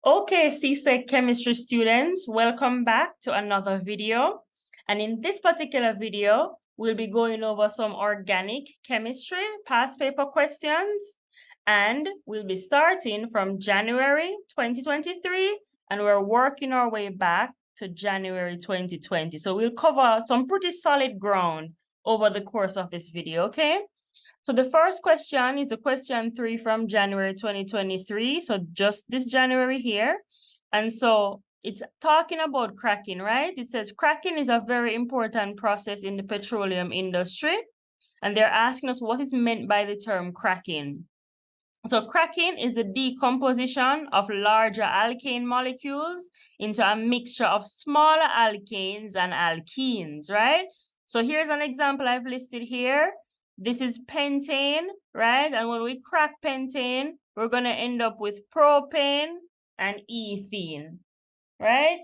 Okay, CSEC Chemistry students, welcome back to another video. And in this particular video, we'll be going over some organic chemistry past paper questions. And we'll be starting from January 2023, and we're working our way back to January 2020. So we'll cover some pretty solid ground over the course of this video, okay? So the first question is a question 3 from January 2023. So just this January here. And so it's talking about cracking, right? It says cracking is a very important process in the petroleum industry. And they're asking us what is meant by the term cracking. So cracking is the decomposition of larger alkane molecules into a mixture of smaller alkanes and alkenes, right? So here's an example I've listed here. This is pentane, right? And when we crack pentane, we're going to end up with propane and ethene, right?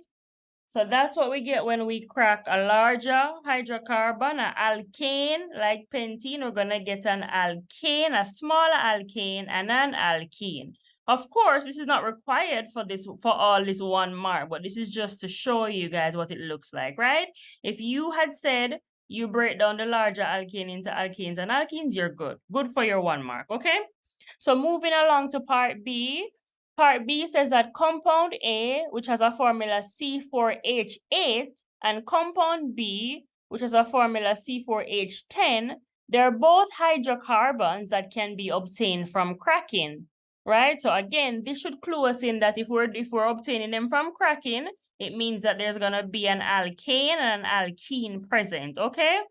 So that's what we get when we crack a larger hydrocarbon, an alkane like pentene. We're going to get an alkane, a smaller alkane, and an alkene. Of course, this is not required for all this 1 mark, but this is just to show you guys what it looks like, right? If you had said you break down the larger alkane into alkanes and alkenes, you're good. Good for your 1 mark, okay? So moving along to part B. Part B says that compound A, which has a formula C4H8, and compound B, which has a formula C4H10, they're both hydrocarbons that can be obtained from cracking, right? So again, this should clue us in that if we're obtaining them from cracking, it means that there's going to be an alkane and an alkene present, okay?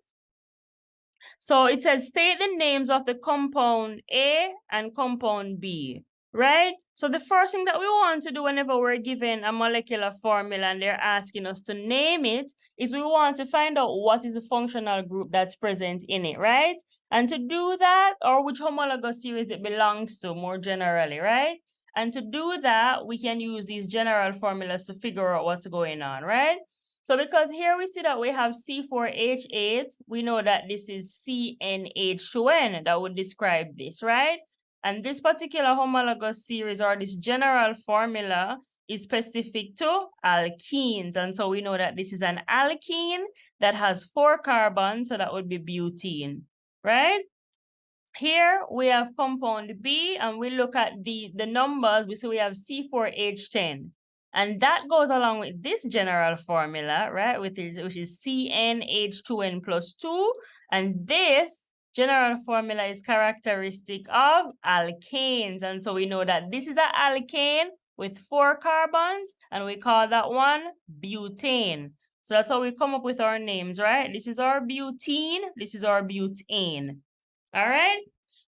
So it says state the names of the compound A and compound B, right? So the first thing that we want to do whenever we're given a molecular formula and they're asking us to name it is we want to find out what is the functional group that's present in it, right? And to do that, or which homologous series it belongs to more generally, right? And to do that, we can use these general formulas to figure out what's going on, right? So because here we see that we have C4H8, we know that this is CnH2n that would describe this, right? And this particular homologous series or this general formula is specific to alkenes. And so we know that this is an alkene that has 4 carbons, so that would be butene, right? Here we have compound B, and we look at the numbers, we see we have C4H10. And that goes along with this general formula, right, which is CnH2n plus 2. And this general formula is characteristic of alkanes. And so we know that this is an alkane with 4 carbons, and we call that one butane. So that's how we come up with our names, right? This is our butene, this is our butane. All right?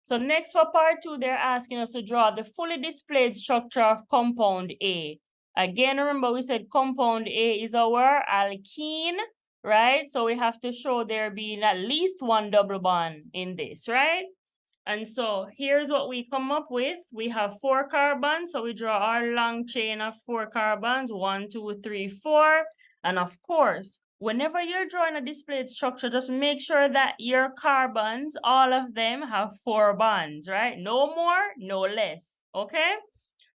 So next for part 2, they're asking us to draw the fully displayed structure of compound A. Again, remember we said compound A is our alkene, right? So we have to show there being at least 1 double bond in this, right? And so here's what we come up with. We have 4 carbons, so we draw our long chain of 4 carbons, 1, 2, 3, 4. And of course, whenever you're drawing a displayed structure, just make sure that your carbons, all of them, have 4 bonds, right? No more, no less, okay?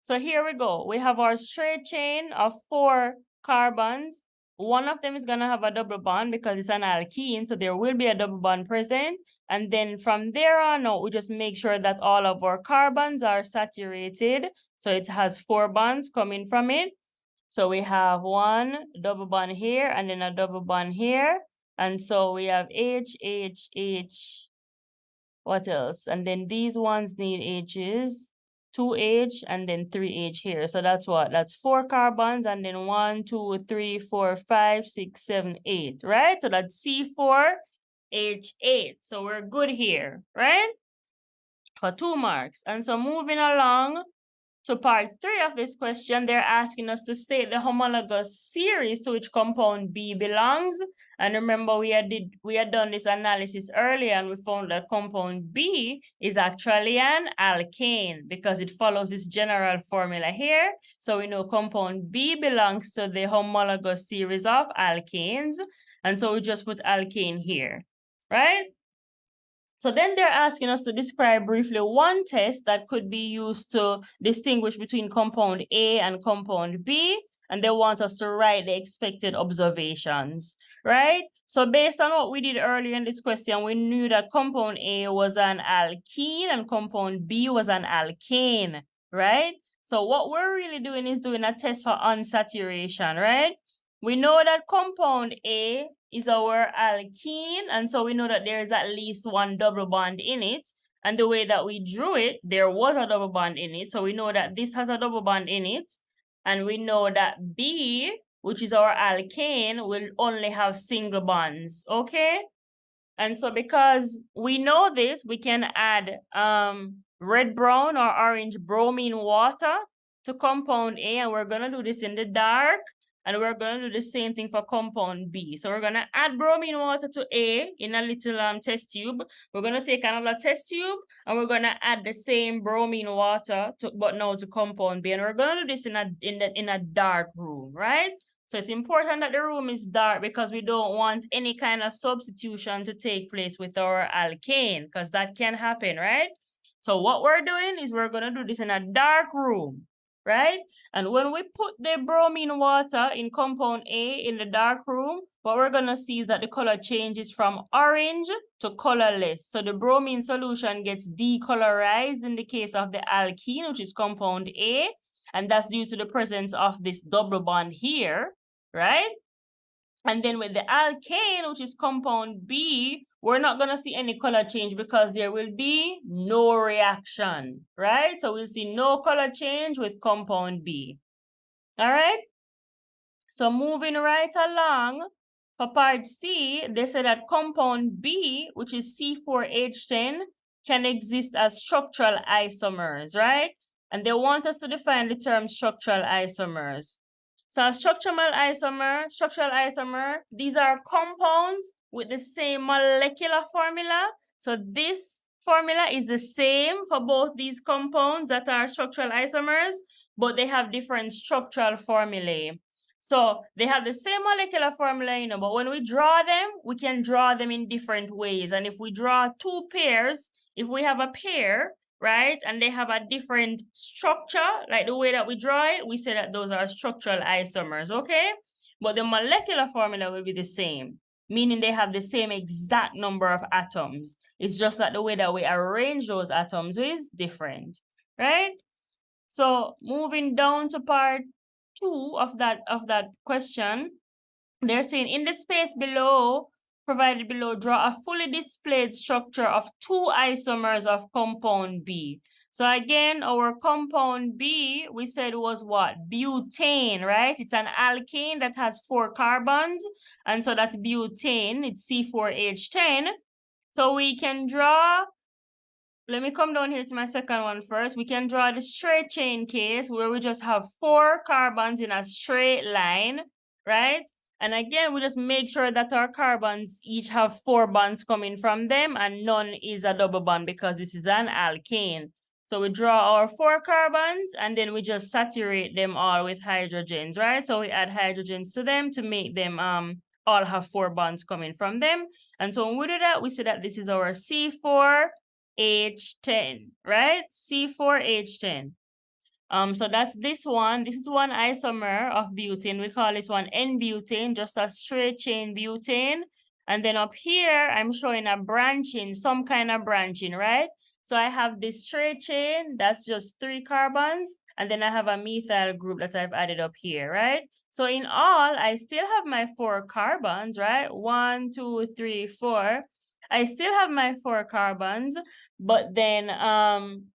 So here we go. We have our straight chain of 4 carbons. One of them is going to have a double bond because it's an alkene, so there will be a double bond present. And then from there on out, we just make sure that all of our carbons are saturated. So it has 4 bonds coming from it. So we have 1 double bond here and then a double bond here. And so we have H, H, H. What else? And then these ones need H's. 2H and then 3H here. So that's what? That's 4 carbons and then 1, 2, 3, 4, 5, 6, 7, 8, right? So that's C4H8. So we're good here, right? For 2 marks. And so moving along to part 3 of this question, they're asking us to state the homologous series to which compound B belongs. And remember, we had done this analysis earlier, and we found that compound B is actually an alkane because it follows this general formula here. So we know compound B belongs to the homologous series of alkanes. And so we just put alkane here, right? So then they're asking us to describe briefly one test that could be used to distinguish between compound A and compound B, and they want us to write the expected observations, right? So based on what we did earlier in this question, we knew that compound A was an alkene and compound B was an alkane, right? So what we're really doing is doing a test for unsaturation, right? We know that compound A is our alkene, and so we know that there is at least one double bond in it. And the way that we drew it, there was a double bond in it. So we know that this has a double bond in it. And we know that B, which is our alkane, will only have single bonds, okay? And so because we know this, we can add red, brown, or orange bromine water to compound A, and we're going to do this in the dark, and we're going to do the same thing for compound B. So we're going to add bromine water to A in a little test tube. We're going to take another test tube, and we're going to add the same bromine water, but now to compound B, and we're going to do this in a dark room, right? So it's important that the room is dark because we don't want any kind of substitution to take place with our alkane, because that can happen, right? So what we're doing is we're going to do this in a dark room, right? And when we put the bromine water in compound A in the dark room, what we're going to see is that the color changes from orange to colorless. So the bromine solution gets decolorized in the case of the alkene, which is compound A. And that's due to the presence of this double bond here, right? And then with the alkane, which is compound B, we're not going to see any color change because there will be no reaction, right? So we'll see no color change with compound B. All right? So moving right along, for part C, they say that compound B, which is C4H10, can exist as structural isomers, right? And they want us to define the term structural isomers. So a structural isomer, these are compounds with the same molecular formula. So this formula is the same for both these compounds that are structural isomers, but they have different structural formulae. So they have the same molecular formula, but when we draw them, we can draw them in different ways. And if we draw two pairs, if we have a pair, right, and they have a different structure, like the way that we draw it, we say that those are structural isomers, okay? But the molecular formula will be the same, meaning they have the same exact number of atoms. It's just that the way that we arrange those atoms is different, right? So moving down to part 2 of that question, they're saying in the space below, provided below, draw a fully displayed structure of 2 isomers of compound B. So again, our compound B, we said was what? Butane, right? It's an alkane that has 4 carbons, and so that's butane, it's C4H10. So we can draw, let me come down here to my second one first. We can draw the straight chain case where we just have 4 carbons in a straight line, right? And again, we just make sure that our carbons each have 4 bonds coming from them and none is a double bond because this is an alkane. So we draw our 4 carbons and then we just saturate them all with hydrogens, right? So we add hydrogens to them to make them all have 4 bonds coming from them. And so when we do that, we say that this is our C4H10, right? C4H10. So that's this one. This is one isomer of butane. We call this one N-butane, just a straight chain butane. And then up here, I'm showing a branching, some kind of branching, right? So I have this straight chain, that's just 3 carbons. And then I have a methyl group that I've added up here, right? So in all, I still have my 4 carbons, right? 1, 2, 3, 4. I still have my 4 carbons, but then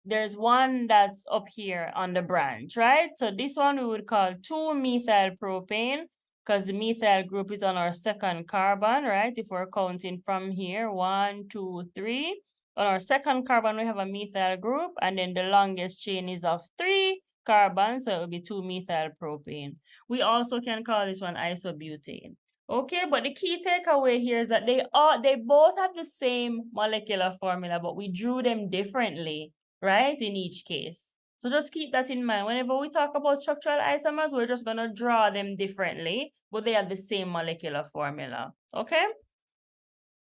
there's one that's up here on the branch, right? So this one we would call 2-methyl propane because the methyl group is on our second carbon, right? If we're counting from here, 1, 2, 3. On our second carbon, we have a methyl group, and then the longest chain is of 3 carbons, so it will be 2-methyl propane. We also can call this one isobutane. Okay, but the key takeaway here is that they both have the same molecular formula, but we drew them differently, right, in each case. So just keep that in mind. Whenever we talk about structural isomers, we're just going to draw them differently, but they have the same molecular formula, okay?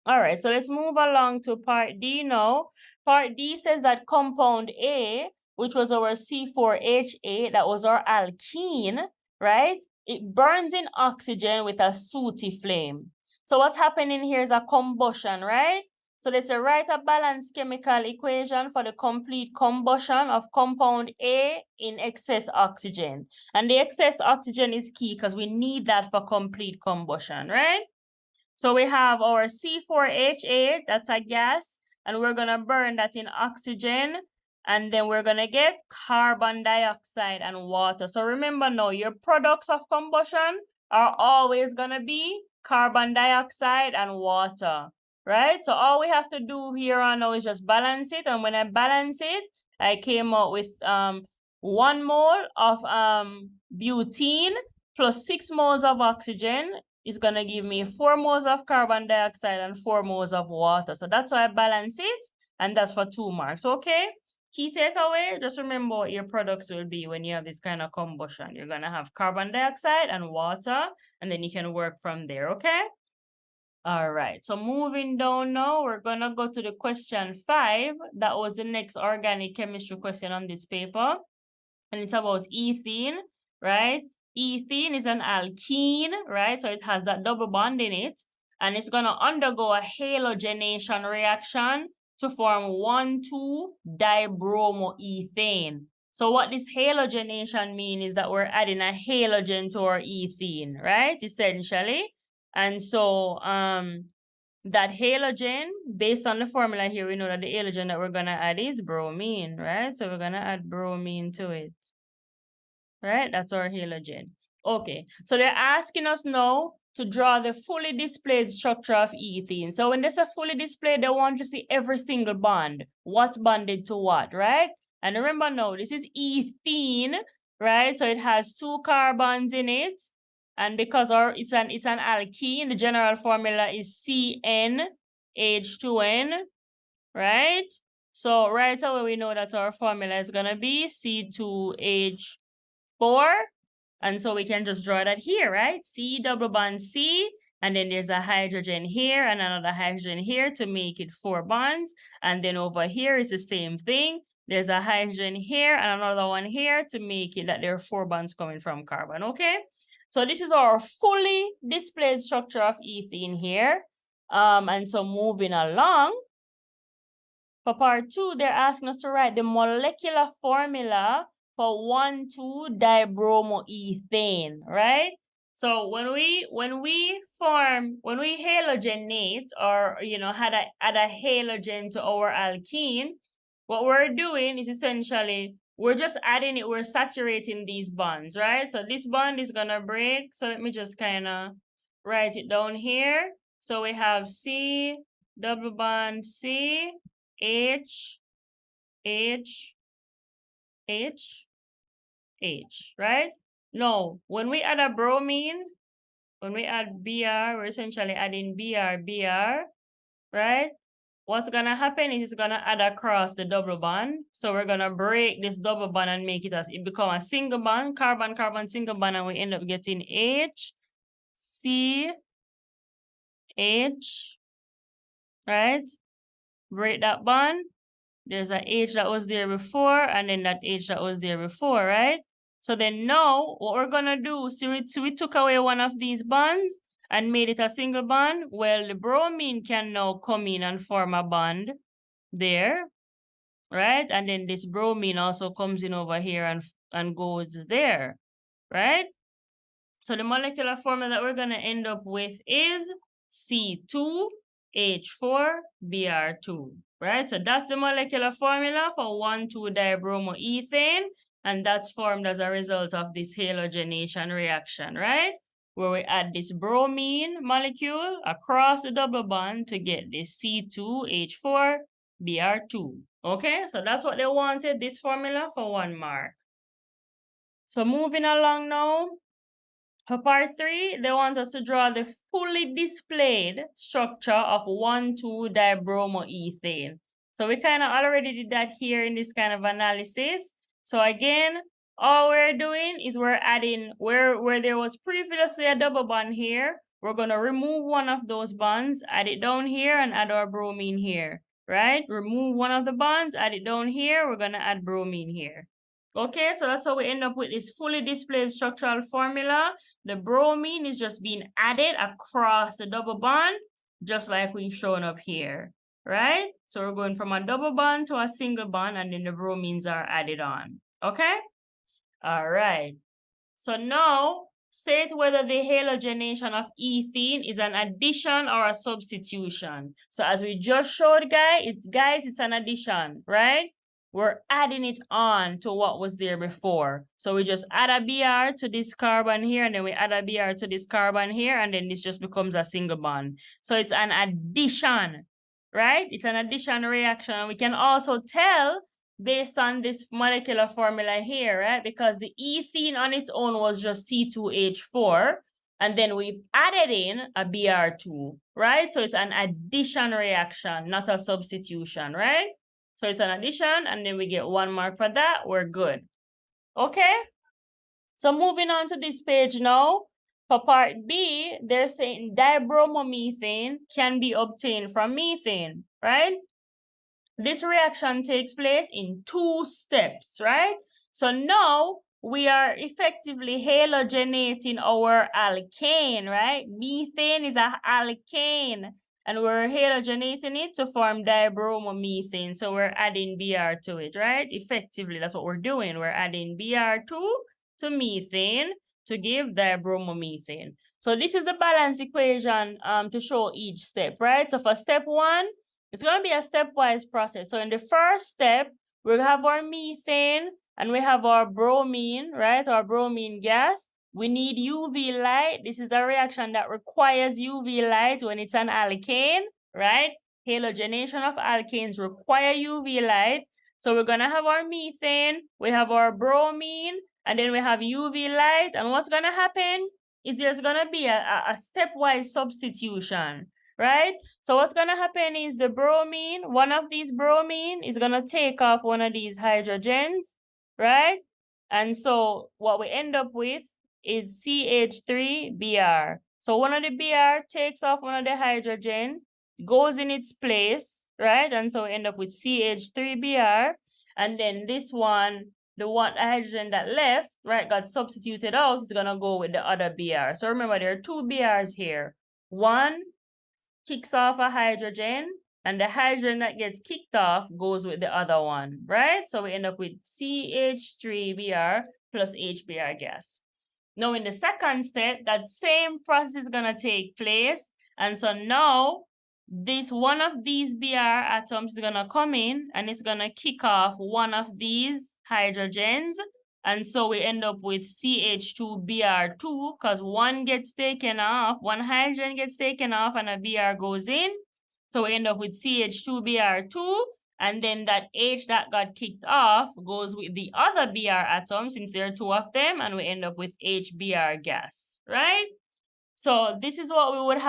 All right, so let's move along to part D now. Part D says that compound A, which was our C4H8, that was our alkene, right? It burns in oxygen with a sooty flame. So what's happening here is a combustion, right? So let's write a balanced chemical equation for the complete combustion of compound A in excess oxygen. And the excess oxygen is key because we need that for complete combustion, right? So we have our C4H8, that's a gas, and we're going to burn that in oxygen, and then we're going to get carbon dioxide and water. So remember now, your products of combustion are always going to be carbon dioxide and water, right? So all we have to do here on now is just balance it, and when I balance it, I came out with 1 mole of butene plus 6 moles of oxygen is going to give me 4 moles of carbon dioxide and 4 moles of water. So that's how I balance it, and that's for 2 marks, okay? Key takeaway, just remember what your products will be when you have this kind of combustion. You're going to have carbon dioxide and water, and then you can work from there, okay? All right, so moving down now, we're going to go to the question 5. That was the next organic chemistry question on this paper, and it's about ethene, right? Ethene is an alkene, right? So it has that double bond in it, and it's going to undergo a halogenation reaction to form 1,2-dibromoethane. So what this halogenation means is that we're adding a halogen to our ethene, right? Essentially. And so that halogen, based on the formula here, we know that the halogen that we're going to add is bromine, right? So we're going to add bromine to it, right? That's our halogen. Okay, so they're asking us now to draw the fully displayed structure of ethene. So when there's a fully displayed, they want to see every single bond. What's bonded to what, right? And remember now, this is ethene, right? So it has 2 carbons in it. And because it's an alkene, the general formula is CnH2n, right? So right away we know that our formula is gonna be C2H4, and so we can just draw that here, right? C double bond C, and then there's a hydrogen here and another hydrogen here to make it 4 bonds, and then over here is the same thing. There's a hydrogen here and another one here to make it that there are 4 bonds coming from carbon, okay? So this is our fully displayed structure of ethene here. And so moving along, for part 2, they're asking us to write the molecular formula for 1,2-dibromoethane, right? So when we halogenate, or add a halogen to our alkene, what we're doing is essentially we're just adding it, we're saturating these bonds, right? So this bond is gonna break. So let me just kind of write it down here. So we have C double bond C, H, H, H, H, right? Now, when we add a bromine, when we add Br, we're essentially adding Br, Br, right? What's gonna happen is it's gonna add across the double bond. So we're gonna break this double bond and make it become a single bond, carbon, carbon, single bond, and we end up getting H, C, H, right? Break that bond. There's a H that was there before, and then that H that was there before, right? So then now, what we're gonna do, we took away one of these bonds and made it a single bond. Well, the bromine can now come in and form a bond there, right? And then this bromine also comes in over here and goes there, right? So the molecular formula that we're gonna end up with is C2H4Br2, right? So that's the molecular formula for 1,2-dibromoethane, and that's formed as a result of this halogenation reaction, right? Where we add this bromine molecule across the double bond to get this C2H4Br2. Okay, so that's what they wanted, this formula, for 1 mark. So moving along now, for part 3, they want us to draw the fully displayed structure of 1,2-dibromoethane. So we kind of already did that here in this kind of analysis. So again, all we're doing is we're adding where there was previously a double bond here, we're going to remove one of those bonds, add it down here, and add our bromine here, right? Remove one of the bonds, add it down here, we're going to add bromine here. Okay, so that's how we end up with this fully displayed structural formula. The bromine is just being added across the double bond, just like we've shown up here, right? So we're going from a double bond to a single bond, and then the bromines are added on, okay? All right. So now, state whether the halogenation of ethene is an addition or a substitution. So as we just showed, guys, it's an addition, right? We're adding it on to what was there before. So we just add a Br to this carbon here, and then we add a Br to this carbon here, and then this just becomes a single bond. So it's an addition, right? It's an addition reaction. We can also tell based on this molecular formula here, right? Because the ethene on its own was just C2H4, and then we've added in a Br2, right? So it's an addition reaction, not a substitution, right? So it's an addition, and then we get 1 mark for that. We're good. Okay? So moving on to this page now. For part B, they're saying dibromomethane can be obtained from methane, right? This reaction takes place in 2 steps, right? So now we are effectively halogenating our alkane, right? Methane is an alkane, and we're halogenating it to form dibromomethane. So we're adding Br to it, right? Effectively, that's what we're doing. We're adding Br2 to methane to give dibromomethane. So this is the balance equation to show each step, right? So for step 1, it's going to be a stepwise process. So in the first step, we have our methane and we have our bromine, right? Our bromine gas. We need UV light. This is a reaction that requires UV light when it's an alkane, right? Halogenation of alkanes require UV light. So we're going to have our methane, we have our bromine, and then we have UV light. And what's going to happen is there's going to be a stepwise substitution, right? So what's going to happen is the bromine, one of these bromine is going to take off one of these hydrogens, right? And so what we end up with is CH3Br. So one of the Br takes off one of the hydrogen, goes in its place, right? And so we end up with CH3Br. And then this one, the hydrogen that left, right, got substituted out, is going to go with the other Br. So remember, there are 2 Brs here. One kicks off a hydrogen, and the hydrogen that gets kicked off goes with the other one, right? So we end up with CH3Br plus HBr gas. Now in the second step, that same process is going to take place. And so now this one of these Br atoms is going to come in and it's going to kick off one of these hydrogens. And so we end up with CH2Br2 because one gets taken off, one hydrogen gets taken off and a Br goes in. So we end up with CH2Br2, and then that H that got kicked off goes with the other Br atom since there are 2 of them, and we end up with HBr gas, right? So this is what would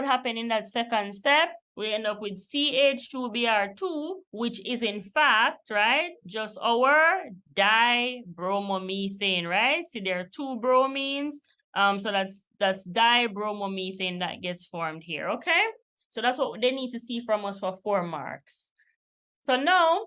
happen in that second step. We end up with CH2Br2, which is in fact, right, just our dibromomethane, right? See, there are 2 bromines. So that's dibromomethane that gets formed here, okay? So that's what they need to see from us for 4 marks. So now,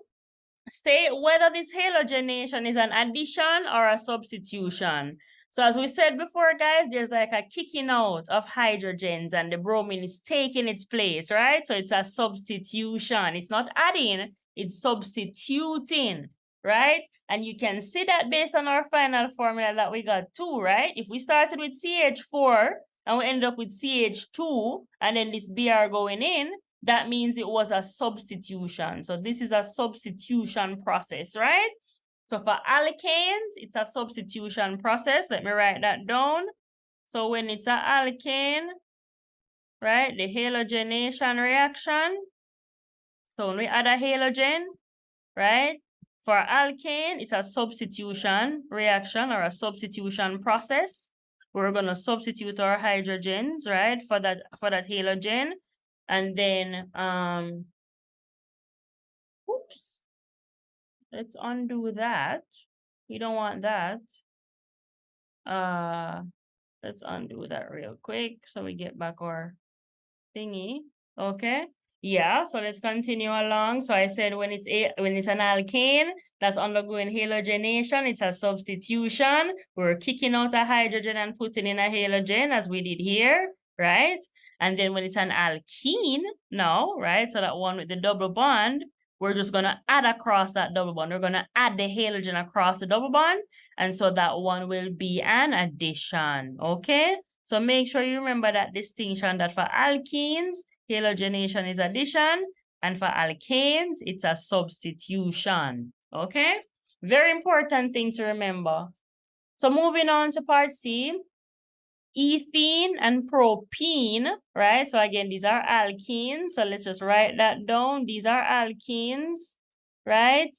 state whether this halogenation is an addition or a substitution. So as we said before, guys, there's like a kicking out of hydrogens and the bromine is taking its place, right? So it's a substitution. It's not adding, it's substituting, right? And you can see that based on our final formula that we got 2, right? If we started with CH4 and we end up with CH2 and then this Br going in, that means it was a substitution. So this is a substitution process, right? So for alkanes, it's a substitution process. Let me write that down. So when it's an alkane, right, the halogenation reaction. So when we add a halogen, right, for alkane, it's a substitution reaction or a substitution process. We're going to substitute our hydrogens, right, for that halogen. And then, oops, let's undo that. We don't want that. Let's undo that real quick so we get back our thingy. Okay. Yeah, so let's continue along. So I said when it's an alkane that's undergoing halogenation, it's a substitution. We're kicking out a hydrogen and putting in a halogen as we did here, right? And then when it's an alkene now, right? So that one with the double bond, we're just gonna add across that double bond. We're gonna add the halogen across the double bond, and so that one will be an addition, okay? So make sure you remember that distinction that for alkenes, halogenation is addition, and for alkanes, it's a substitution. Okay? Very important thing to remember. So moving on to part C, ethene and propene, right? So again, these are alkenes. So let's just write that down. These are alkenes, right?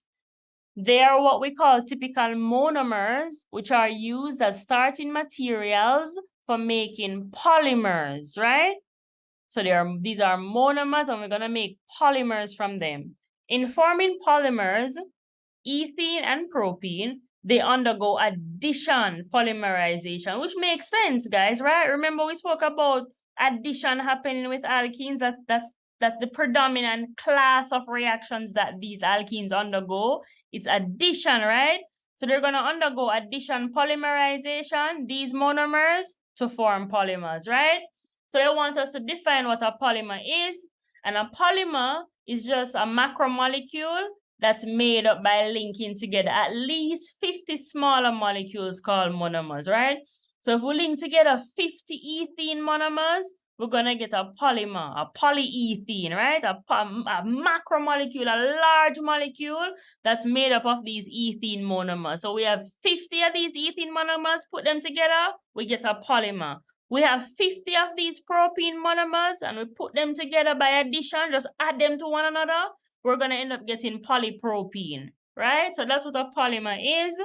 They are what we call typical monomers, which are used as starting materials for making polymers, right? So these are monomers, and we're going to make polymers from them. In forming polymers, ethene and propene, they undergo addition polymerization, which makes sense, guys, right? Remember we spoke about addition happening with alkenes. That's the predominant class of reactions that these alkenes undergo. It's addition, right? So they're going to undergo addition polymerization, these monomers, to form polymers, right? So they want us to define what a polymer is. And a polymer is just a macromolecule that's made up by linking together at least 50 smaller molecules called monomers, right? So if we link together 50 ethene monomers, we're going to get a polymer, a polyethene, right? A macromolecule, a large molecule that's made up of these ethene monomers. So we have 50 of these ethene monomers, put them together, we get a polymer. We have 50 of these propene monomers, and we put them together by addition, just add them to one another, we're going to end up getting polypropene, right? So that's what a polymer is.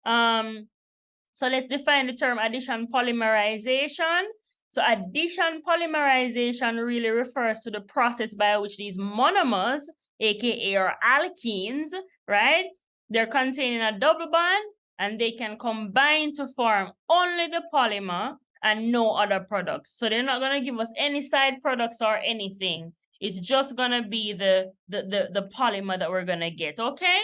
So let's define the term addition polymerization. So addition polymerization really refers to the process by which these monomers, aka or alkenes, right? They're containing a double bond, and they can combine to form only the polymer and no other products. So they're not going to give us any side products or anything. It's just going to be the polymer that we're going to get, okay?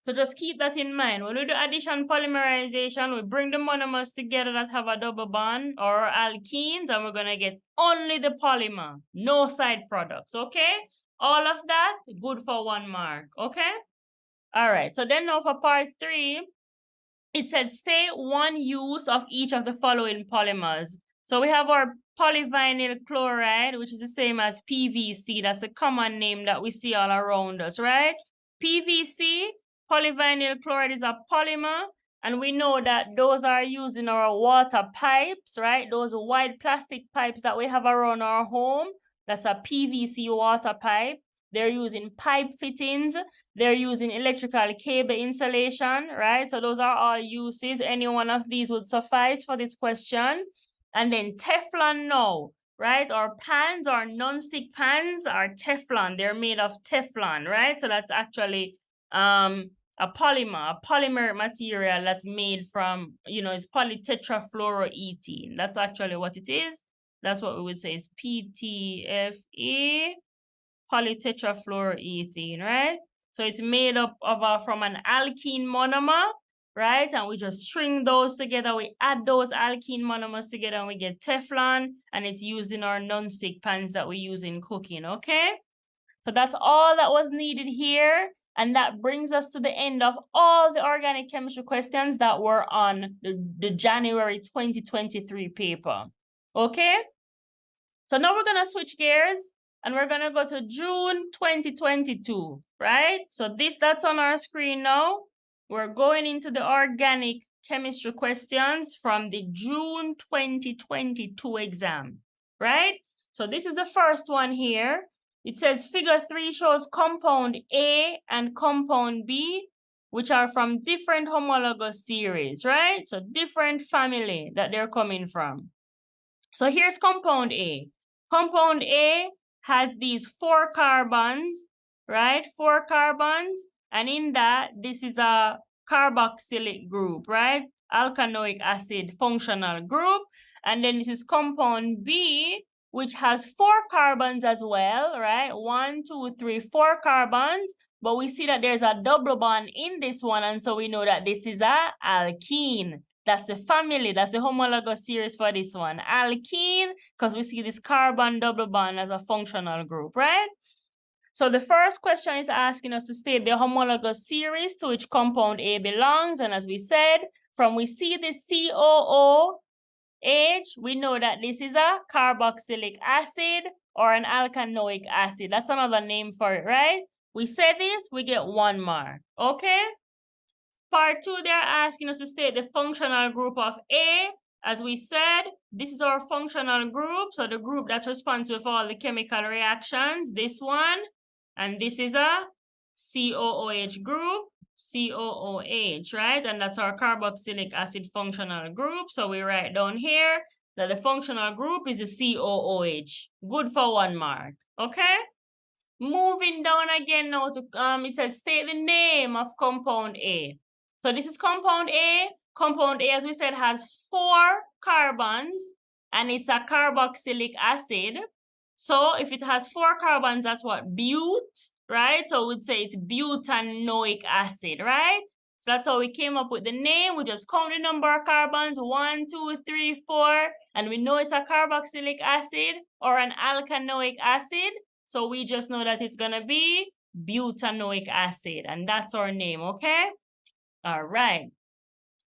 So just keep that in mind. When we do addition polymerization, we bring the monomers together that have a double bond or alkenes, and we're going to get only the polymer, no side products, okay? All of that, good for 1 mark, okay? All right, so then now for part 3, it says state one use of each of the following polymers. So we have our polyvinyl chloride, which is the same as PVC. That's a common name that we see all around us, right? PVC, polyvinyl chloride, is a polymer, and we know that those are used in our water pipes, right? Those wide plastic pipes that we have around our home, that's a PVC water pipe. They're using pipe fittings. They're using electrical cable insulation, right? So those are all uses. Any one of these would suffice for this question. And then Teflon now, right? Our pans, our non-stick pans are Teflon. They're made of Teflon, right? So that's actually a polymer material that's made from, it's polytetrafluoroethene. That's actually what it is. That's what we would say is PTFE, polytetrafluoroethene, right? So it's made up of from an alkene monomer, right? And we just string those together. We add those alkene monomers together, and we get Teflon, and it's used in our non-stick pans that we use in cooking, okay? So that's all that was needed here. And that brings us to the end of all the organic chemistry questions that were on the January 2023 paper, okay? So now we're going to switch gears, and we're going to go to June 2022, right? So that's on our screen now. We're going into the organic chemistry questions from the June 2022 exam, right? So this is the first one here. It says figure 3 shows compound A and compound B, which are from different homologous series, right? So different family that they're coming from. So here's compound A. Compound A has these 4 carbons, right? 4 carbons. And in that, this is a carboxylic group, right? Alkanoic acid functional group. And then this is compound B, which has 4 carbons as well, right? 1, 2, 3, 4 carbons. But we see that there's a double bond in this one, and so we know that this is a alkene. That's the family, that's the homologous series for this one. Alkene, because we see this carbon double bond as a functional group, right? So the first question is asking us to state the homologous series to which compound A belongs. And as we said, from we see this COOH, we know that this is a carboxylic acid or an alkanoic acid. That's another name for it, right? We say this, we get 1 mark, okay? Part 2, they're asking us to state the functional group of A. As we said, this is our functional group, so the group that's responsible for all the chemical reactions, this one, and this is a COOH group, COOH, right? And that's our carboxylic acid functional group, so we write down here that the functional group is a COOH. Good for 1 mark, okay? Moving down again now to, it says state the name of compound A. So this is compound A. Compound A, as we said, has 4 carbons, and it's a carboxylic acid. So if it has 4 carbons, that's what? Bute, right? So we'd say it's butanoic acid, right? So that's how we came up with the name. We just count the number of carbons, 1, 2, 3, 4, and we know it's a carboxylic acid or an alkanoic acid. So we just know that it's gonna be butanoic acid, and that's our name, okay? All right.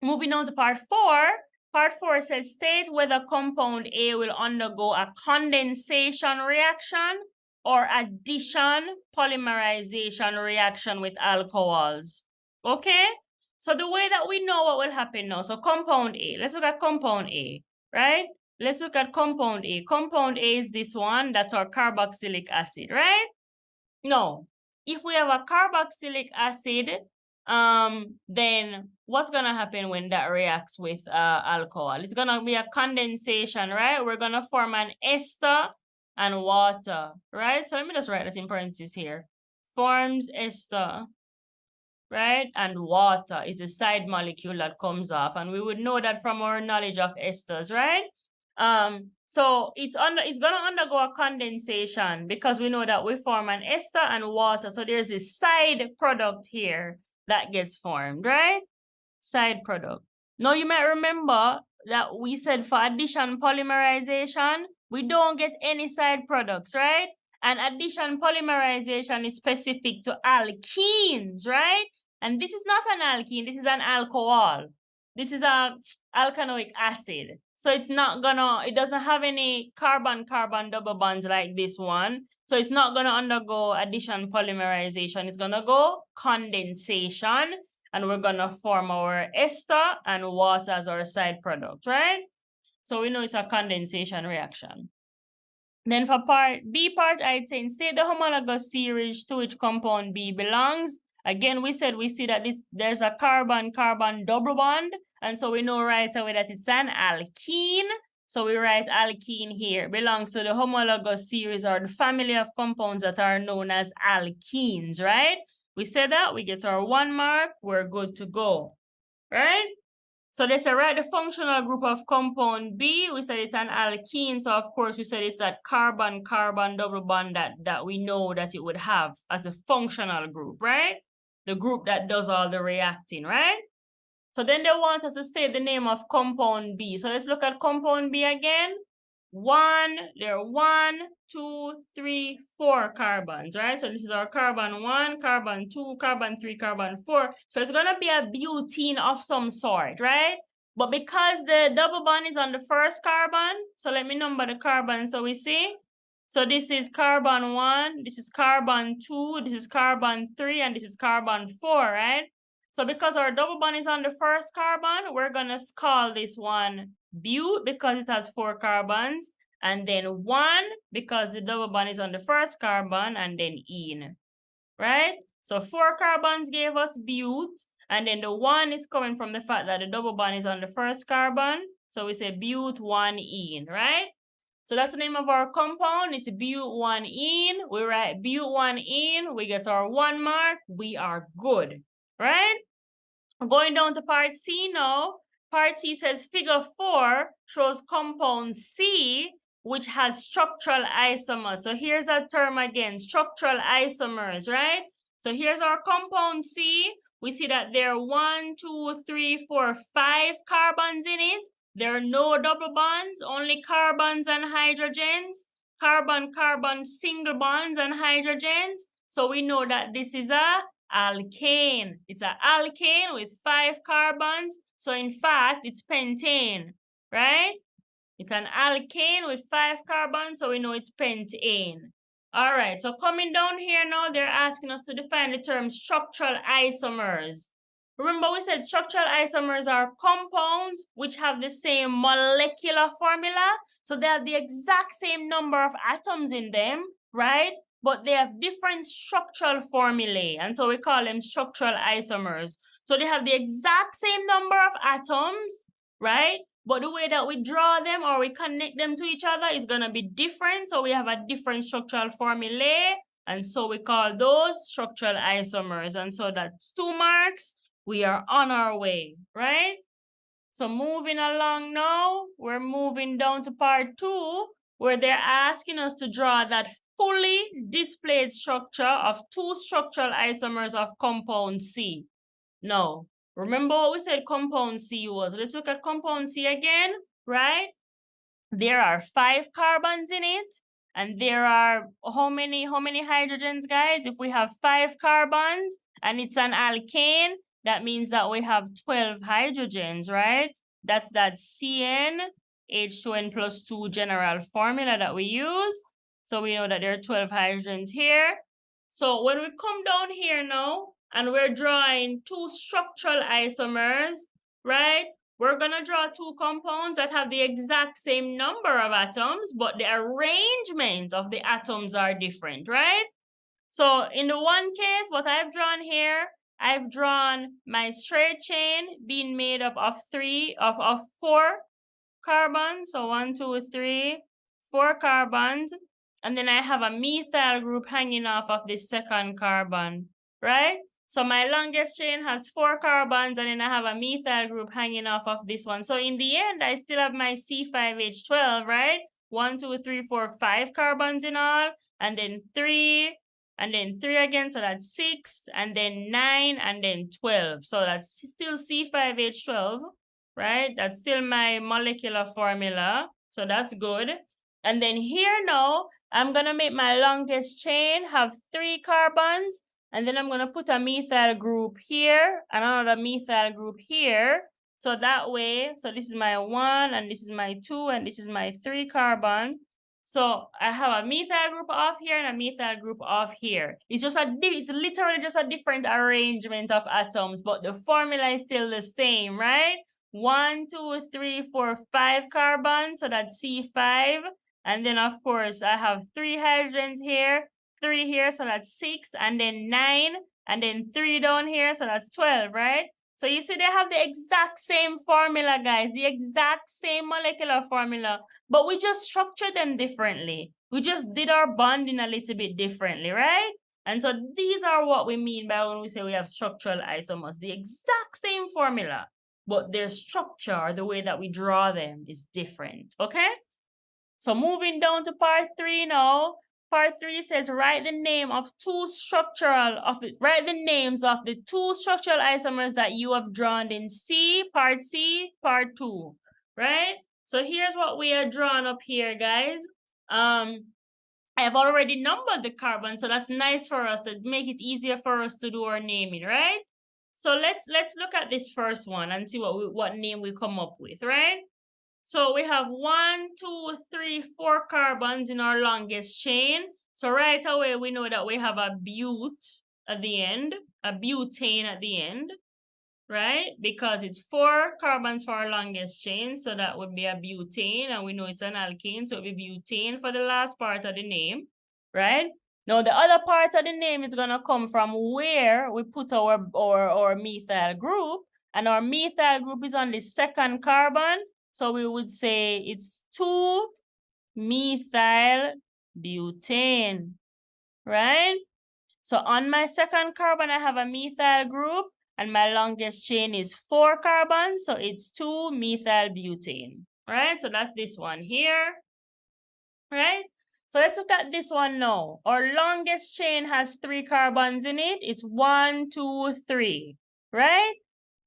Moving on to part 4. Part 4 says state whether compound A will undergo a condensation reaction or addition polymerization reaction with alcohols. Okay? So the way that we know what will happen now, so compound A, let's look at compound A, right? Let's look at compound A. Compound A is this one, that's our carboxylic acid, right? Now, if we have a carboxylic acid, then what's gonna happen when that reacts with alcohol? It's gonna be a condensation, right? We're gonna form an ester and water, right? So let me just write that in parentheses here. Forms ester, right? And water is the side molecule that comes off, and we would know that from our knowledge of esters, right? So it's gonna undergo a condensation because we know that we form an ester and water. So there's a side product here that gets formed, right? Side product. Now you might remember that we said for addition polymerization, we don't get any side products, right? And addition polymerization is specific to alkenes, right? And this is not an alkene, this is an alcohol. This is a alkanoic acid. So it's not gonna, it doesn't have any carbon-carbon double bonds like this one. So it's not gonna undergo addition polymerization. It's gonna go condensation, and we're gonna form our ester and water as our side product, right? So we know it's a condensation reaction. Then for part B, I'd say state the homologous series to which compound B belongs. Again, we said we see that there's a carbon-carbon double bond, and so we know right away that it's an alkene. So we write alkene here. Belongs to the homologous series or the family of compounds that are known as alkenes, right? We said that, we get our 1 mark, we're good to go, right? So they say write the functional group of compound B. We said it's an alkene, so of course we said it's that carbon-carbon double bond that we know that it would have as a functional group, right? The group that does all the reacting, right? So then they want us to state the name of compound B. So let's look at compound B again. There are 1, 2, 3, 4 carbons, right? So this is our carbon 1, carbon 2, carbon 3, carbon 4. So it's gonna be a butene of some sort, right? But because the double bond is on the first carbon, so let me number the carbon so we see. So this is carbon 1, this is carbon 2, this is carbon 3, and this is carbon 4, right? So because our double bond is on the first carbon, we're gonna call this one bute because it has 4 carbons, and then 1 because the double bond is on the first carbon, and then ene, right? So 4 carbons gave us bute, and then the 1 is coming from the fact that the double bond is on the first carbon, so we say bute 1-ene, right? So that's the name of our compound. It's bute 1-ene. We write bute 1-ene. We get our 1 mark. We are good, right? Going down to part C now. Part C says figure 4 shows compound C, which has structural isomers. So here's that term again, structural isomers, right? So here's our compound C. We see that there are 1, 2, 3, 4, 5 carbons in it. There are no double bonds, only carbons and hydrogens. Carbon-carbon single bonds and hydrogens. So we know that this is a alkane. It's an alkane with 5 carbons. So in fact, it's pentane, right? It's an alkane with 5 carbons, so we know it's pentane. All right, so coming down here now, they're asking us to define the term structural isomers. Remember we said structural isomers are compounds which have the same molecular formula. So they have the exact same number of atoms in them, right? But they have different structural formulae, and so we call them structural isomers. So they have the exact same number of atoms, right? But the way that we draw them or we connect them to each other is going to be different. So we have a different structural formulae, and so we call those structural isomers. And so that's 2 marks. We are on our way, right? So moving along now, we're moving down to part 2, where they're asking us to draw that fully displayed structure of 2 structural isomers of compound C. Now, remember what we said compound C was. Let's look at compound C again, right? There are 5 carbons in it, and there are how many hydrogens, guys? If we have 5 carbons and it's an alkane, that means that we have 12 hydrogens, right? That's that CnH2n plus 2 general formula that we use. So we know that there are 12 hydrogens here. So when we come down here now, and we're drawing 2 structural isomers, right? We're going to draw 2 compounds that have the exact same number of atoms, but the arrangement of the atoms are different, right? So in the one case, what I've drawn here, I've drawn my straight chain being made up of 4 carbons. So 1, 2, 3, 4 carbons. And then I have a methyl group hanging off of the second carbon, right? So my longest chain has 4 carbons, and then I have a methyl group hanging off of this one. So in the end, I still have my C5H12, right? 1, 2, 3, 4, 5 carbons in all, and then 3, and then 3 again, so that's 6, and then 9, and then 12. So that's still C5H12, right? That's still my molecular formula, so that's good. And then here now, I'm going to make my longest chain have 3 carbons, and then I'm going to put a methyl group here, and another methyl group here. So that way, so this is my 1, and this is my 2, and this is my 3 carbon. So I have a methyl group off here and a methyl group off here. It's literally just a different arrangement of atoms, but the formula is still the same, right? 1, 2, 3, 4, 5 carbons, so that's C5. And then of course I have 3 hydrogens here, 3 here, so that's 6, and then 9, and then 3 down here, so that's 12, right? So you see they have the exact same formula, guys, the exact same molecular formula, but we just structured them differently. We just did our bonding a little bit differently, right? And so these are what we mean by when we say we have structural isomers, the exact same formula, but their structure, the way that we draw them is different, okay? So moving down to part 3 now. Part 3 says write the names of the 2 structural isomers that you have drawn in part C, part 2, right? So here's what we are drawn up here, guys. I have already numbered the carbon, so that's nice for us. To make it easier for us to do our naming, right? So let's look at this first one and see what name we come up with, right? So we have 1, 2, 3, 4 carbons in our longest chain. So right away, we know that we have a bute at the end, a butane at the end, right? Because it's 4 carbons for our longest chain, so that would be a butane, and we know it's an alkane, so it would be butane for the last part of the name, right? Now, the other part of the name is going to come from where we put our methyl group, and our methyl group is on the second carbon, so we would say it's 2-methyl butane, right? So on my second carbon, I have a methyl group, and my longest chain is 4 carbons, so it's 2-methylbutane, right? So that's this one here, right? So let's look at this one now. Our longest chain has 3 carbons in it. It's 1, 2, 3, right?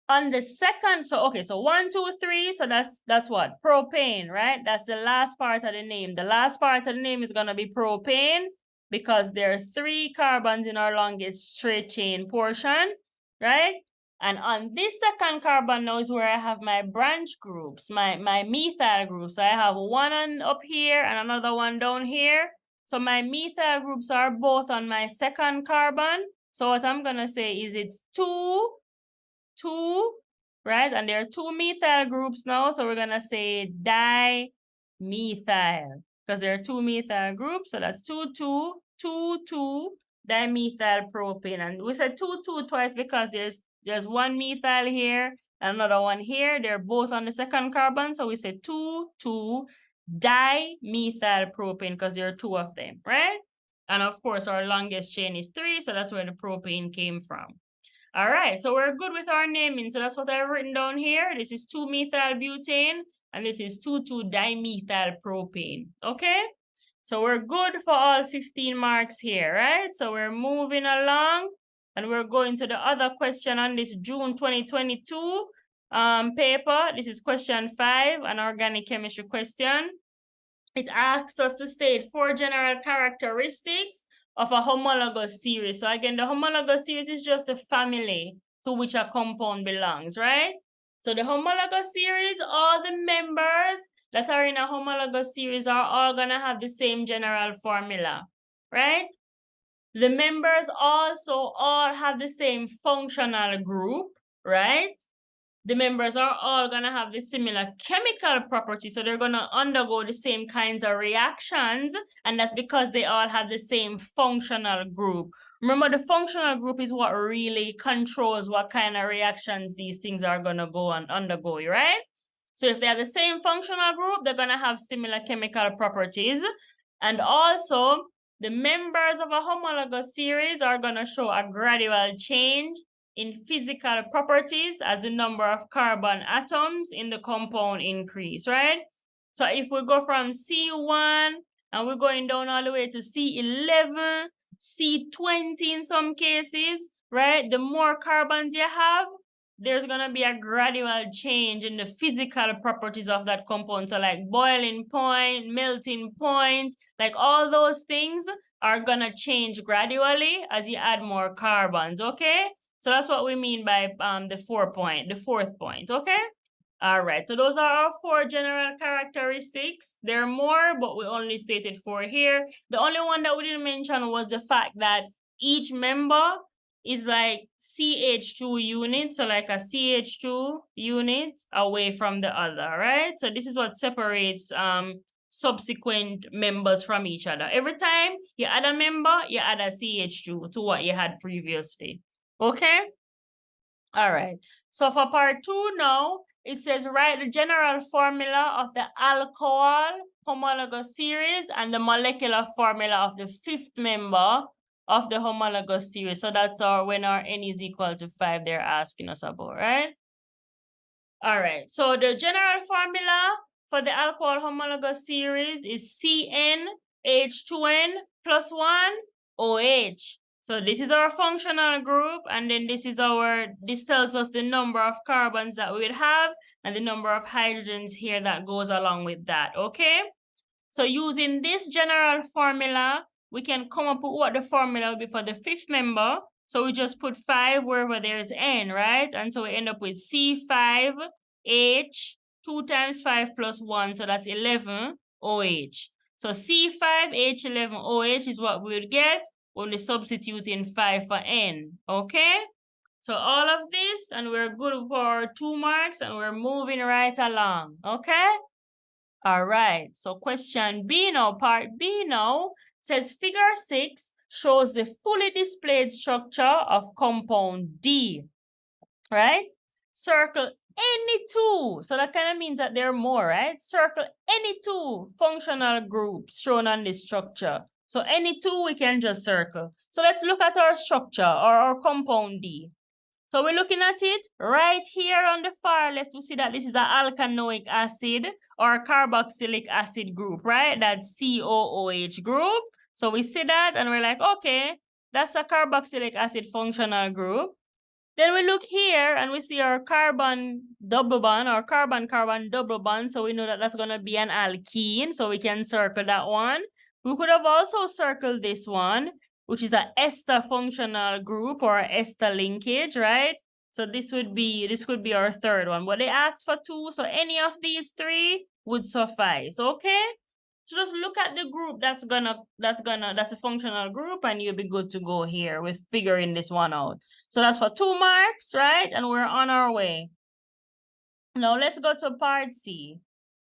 On the second, so 1, 2, 3, so that's what? Propane, right? That's the last part of the name. The last part of the name is gonna be propane because there are 3 carbons in our longest straight chain portion, right? And on this second carbon now is where I have my branch groups, my methyl groups. So I have one up here and another one down here. So my methyl groups are both on my second carbon. So what I'm gonna say is it's 2, right? And there are 2 methyl groups now, so we're gonna say dimethyl because there are 2 methyl groups, so that's 2, 2, 2, 2 dimethyl propane. And we said 2, 2 twice because there's 1 methyl here and another one here. They're both on the second carbon, so we say 2, 2 dimethyl propane because there are 2 of them, right? And of course, our longest chain is 3, so that's where the propane came from. All right, so we're good with our naming. So that's what I've written down here. This is 2-methylbutane, and this is 2,2-dimethylpropane. Okay, so we're good for all 15 marks here, right? So we're moving along, and we're going to the other question on this June 2022 paper. This is question 5, an organic chemistry question. It asks us to state 4 general characteristics of a homologous series. So again, the homologous series is just a family to which a compound belongs, right? So the homologous series, all the members that are in a homologous series are all gonna have the same general formula, right? The members also all have the same functional group, right? The members are all gonna have the similar chemical properties, so they're gonna undergo the same kinds of reactions, and that's because they all have the same functional group. Remember, the functional group is what really controls what kind of reactions these things are gonna go and undergo, right? So if they have the same functional group, they're gonna have similar chemical properties, and also the members of a homologous series are gonna show a gradual change in physical properties as the number of carbon atoms in the compound increase, right? So if we go from C1 and we're going down all the way to C11, C20 in some cases, right? The more carbons you have, there's gonna be a gradual change in the physical properties of that compound. So like boiling point, melting point, like all those things are gonna change gradually as you add more carbons, okay? So that's what we mean by the fourth point, okay? All right, so those are our 4 general characteristics. There are more, but we only stated 4 here. The only one that we didn't mention was the fact that each member is like CH2 unit, so like a CH2 unit away from the other, right? So this is what separates subsequent members from each other. Every time you add a member, you add a CH2 to what you had previously. Okay? All right. So for part 2 now, it says write the general formula of the alcohol homologous series and the molecular formula of the 5th member of the homologous series. So that's when our N is equal to 5 they're asking us about, right? All right. So the general formula for the alcohol homologous series is CnH2n plus 1 OH. So this is our functional group, and then this tells us the number of carbons that we would have and the number of hydrogens here that goes along with that, okay? So using this general formula, we can come up with what the formula will be for the 5th member. So we just put 5 wherever there's N, right? And so we end up with C5H, 2 times 5 plus 1, so that's 11 OH. So C5H11OH is what we would get when we substitute in 5 for N, okay? So all of this, and we're good for 2 marks, and we're moving right along, okay? All right, so question B now, part B now, says figure 6 shows the fully displayed structure of compound D, right? Circle any 2, so that kind of means that there are more, right? Circle any 2 functional groups shown on this structure. So any 2 we can just circle. So let's look at our structure or our compound D. So we're looking at it right here on the far left. We see that this is an alkanoic acid or carboxylic acid group, right? That's COOH group. So we see that and we're like, okay, that's a carboxylic acid functional group. Then we look here and we see our carbon double bond or carbon-carbon double bond. So we know that that's going to be an alkene. So we can circle that one. We could have also circled this one, which is an ester functional group or ester linkage, right? So this could be our third one. But they asked for 2, so any of these 3 would suffice, okay? So just look at the group that's a functional group, and you'll be good to go here with figuring this one out. So that's for 2 marks, right? And we're on our way. Now let's go to part C.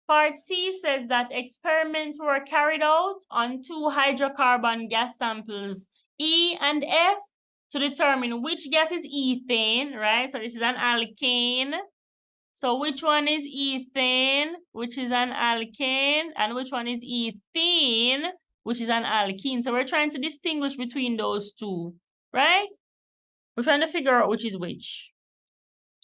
Part C says that experiments were carried out on 2 hydrocarbon gas samples, E and F, to determine which gas is ethane, right? So this is an alkane. So which one is ethane, which is an alkane, and which one is ethene, which is an alkene? So we're trying to distinguish between those 2, right? We're trying to figure out which is which.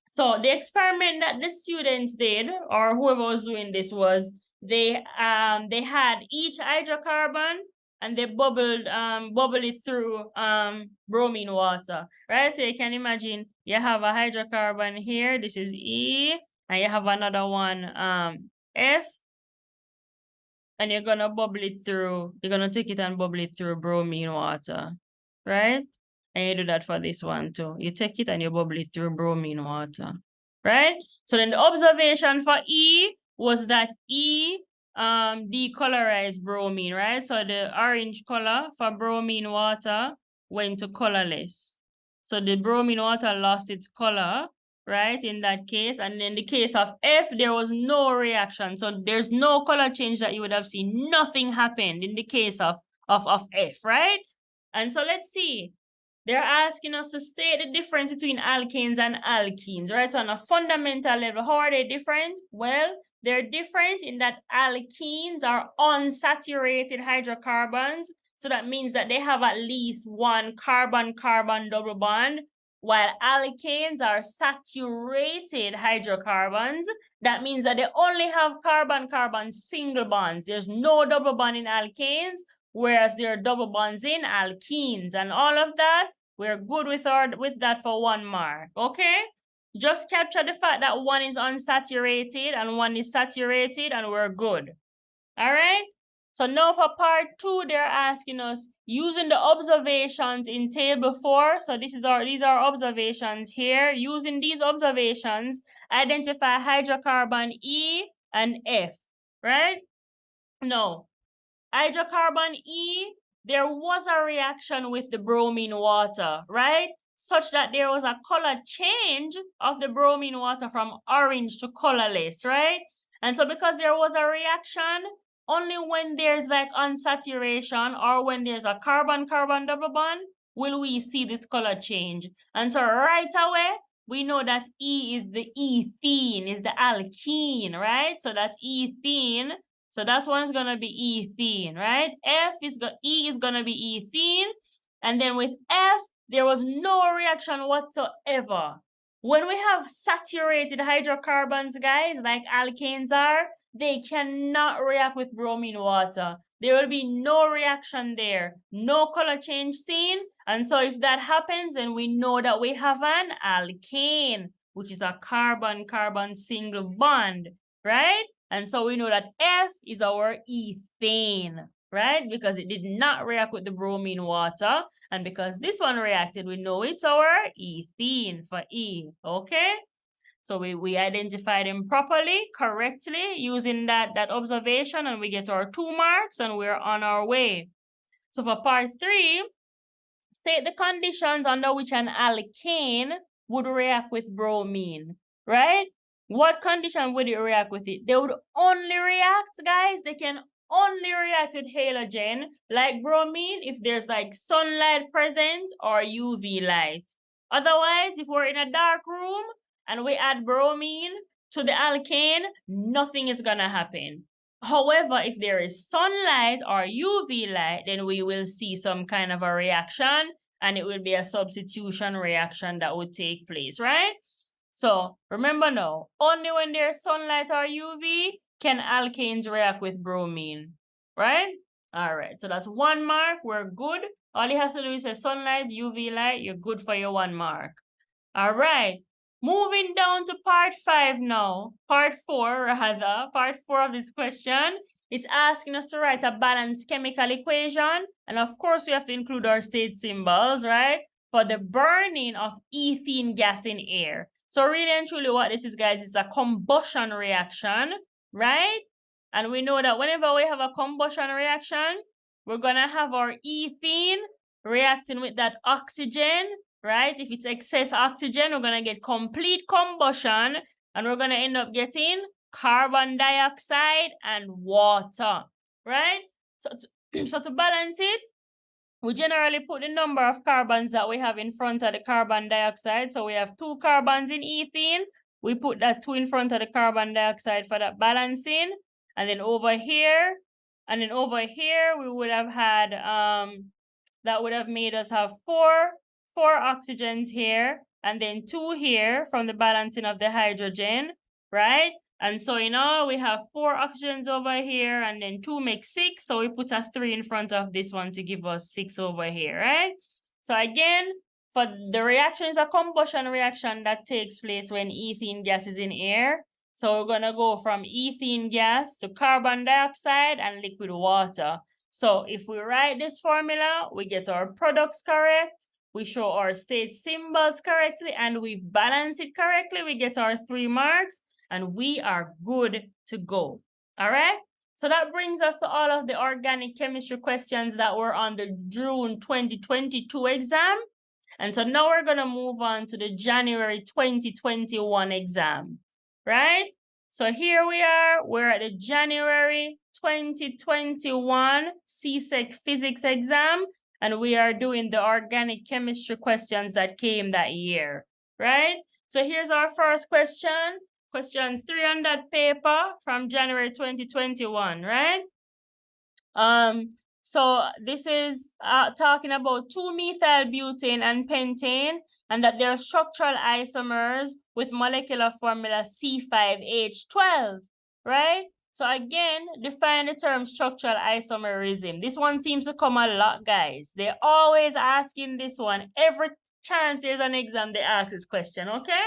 So the experiment that the students did, or whoever was doing this, was they had each hydrocarbon and they bubble it through bromine water, right? So you can imagine you have a hydrocarbon here, this is E, and you have another one F, and you're gonna take it and bubble it through bromine water, right? And you do that for this one too. You take it and you bubble it through bromine water, right? So then the observation for E was that E decolorized bromine, right? So the orange color for bromine water went to colorless. So the bromine water lost its color, right, in that case. And in the case of F, there was no reaction. So there's no color change that you would have seen. Nothing happened in the case of F, right? And so let's see. They're asking us to state the difference between alkanes and alkenes, right? So on a fundamental level, how are they different? Well, they're different in that alkenes are unsaturated hydrocarbons. So that means that they have at least one carbon-carbon double bond, while alkanes are saturated hydrocarbons. That means that they only have carbon-carbon single bonds. There's no double bond in alkanes, whereas there are double bonds in alkenes. And all of that, we're good with that for 1 mark, okay? Just capture the fact that one is unsaturated and one is saturated, and we're good. All right? So now for part 2, they're asking us using the observations in table 4. So these are observations here. Using these observations, identify hydrocarbon E and F, right? Now, hydrocarbon E, there was a reaction with the bromine water, right? Such that there was a color change of the bromine water from orange to colorless, right? And so because there was a reaction, only when there's like unsaturation or when there's a carbon-carbon double bond will we see this color change. And so right away, we know that E is the ethene, is the alkene, right? So that's ethene. So that one's gonna be ethene, right? E is gonna be ethene, and then with F, there was no reaction whatsoever. When we have saturated hydrocarbons, guys, like alkanes are, they cannot react with bromine water. There will be no reaction there, no color change seen. And so if that happens, then we know that we have an alkane, which is a carbon-carbon single bond, right? And so we know that F is our ethane, right? Because it did not react with the bromine water. And because this one reacted, we know it's our ethene for E, okay? So we identify them properly, correctly, using that observation, and we get our 2 marks, and we're on our way. So for part 3, state the conditions under which an alkane would react with bromine, right? What condition would it react with it? They would only react, guys, they can only react with halogen, like bromine, if there's like sunlight present or UV light. Otherwise, if we're in a dark room and we add bromine to the alkane, nothing is gonna happen. However, if there is sunlight or UV light, then we will see some kind of a reaction. and it will be a substitution reaction that would take place, right? So remember now, only when there's sunlight or UV can alkanes react with bromine, right? All right, so that's 1 mark. We're good. All you have to do is say sunlight, UV light, you're good for your 1 mark. All right, moving down to part 5 now. Part 4, rather. Part 4 of this question. It's asking us to write a balanced chemical equation. And of course, we have to include our state symbols, right? For the burning of ethene gas in air. So really and truly what this is, guys, is a combustion reaction, right? And we know that whenever we have a combustion reaction, we're going to have our ethene reacting with that oxygen, right? If it's excess oxygen, we're going to get complete combustion, and we're going to end up getting carbon dioxide and water, right? So to balance it, we generally put the number of carbons that we have in front of the carbon dioxide. So we have 2 carbons in ethene. We put that 2 in front of the carbon dioxide for that balancing. And then over here, we would have had, that would have made us have 4 oxygens here, and then 2 here from the balancing of the hydrogen, right? And so in all, we have 4 oxygens over here, and then 2 makes 6. So we put a 3 in front of this one to give us 6 over here, right? So again, for the reaction is a combustion reaction that takes place when ethene gas is in air. So we're going to go from ethene gas to carbon dioxide and liquid water. So if we write this formula, we get our products correct, we show our state symbols correctly, and we balance it correctly, we get our 3 marks, and we are good to go. All right? So that brings us to all of the organic chemistry questions that were on the June 2022 exam. And so now we're going to move on to the January 2021 exam, right? So here we are, we're at the January 2021 CSEC physics exam, and we are doing the organic chemistry questions that came that year, right? So here's our first question, question 3 on that paper from January 2021, right? So this is talking about 2-methylbutane and pentane, and that they're structural isomers with molecular formula C5H12, right? So again, define the term structural isomerism. This one seems to come a lot, guys. They're always asking this one. Every chance there's an exam, they ask this question, okay?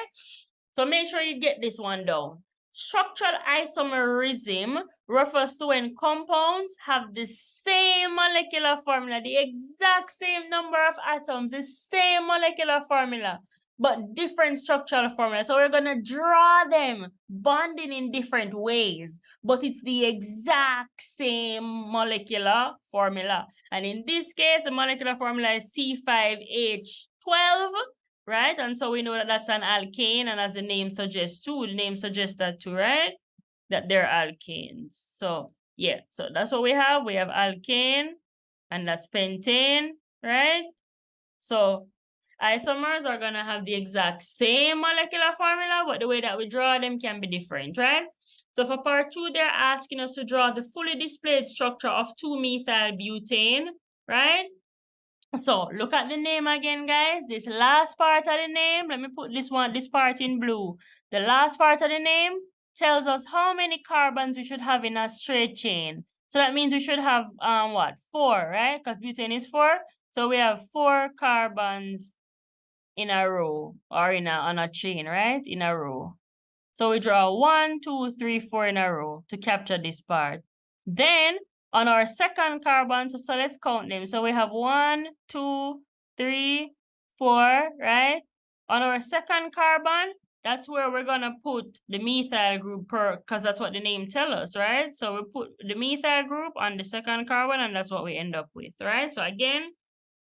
So make sure you get this one down. Structural isomerism refers to when compounds have the same molecular formula, the exact same number of atoms, the same molecular formula, but different structural formula. So we're going to draw them bonding in different ways, but it's the exact same molecular formula. And in this case, the molecular formula is C5H12, right? And so we know that that's an alkane, and as the name suggests too, the name suggests that too, right? That they're alkanes. So yeah, so that's what we have. We have alkane, and that's pentane, right? So isomers are gonna have the exact same molecular formula, but the way that we draw them can be different, right? So for part 2, they're asking us to draw the fully displayed structure of 2-methylbutane, right? So look at the name again, guys. This last part of the name, let me put this part in blue. The last part of the name tells us how many carbons we should have in a straight chain. So that means we should have what? 4, right? Because butane is 4. So we have 4 carbons in a row, or on a chain, right? In a row. So we draw 1, 2, 3, 4 in a row to capture this part. Then on our second carbon, so let's count them. So we have 1, 2, 3, 4, right? On our second carbon, that's where we're gonna put the methyl group because that's what the name tells us, right? So we put the methyl group on the second carbon, and that's what we end up with, right? So again,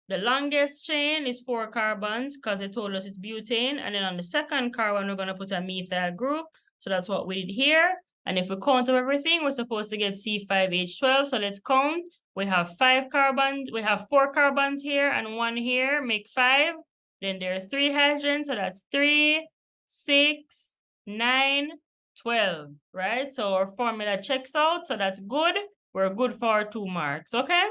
the longest chain is 4 carbons because it told us it's butane, and then on the second carbon, we're gonna put a methyl group. So that's what we did here. And if we count up everything, we're supposed to get C5H12. So let's count. We have 5 carbons. We have 4 carbons here and 1 here, make 5. Then there are 3 hydrogens. So that's 3, 6, 9, 12, right? So our formula checks out. So that's good. We're good for our 2 marks, okay?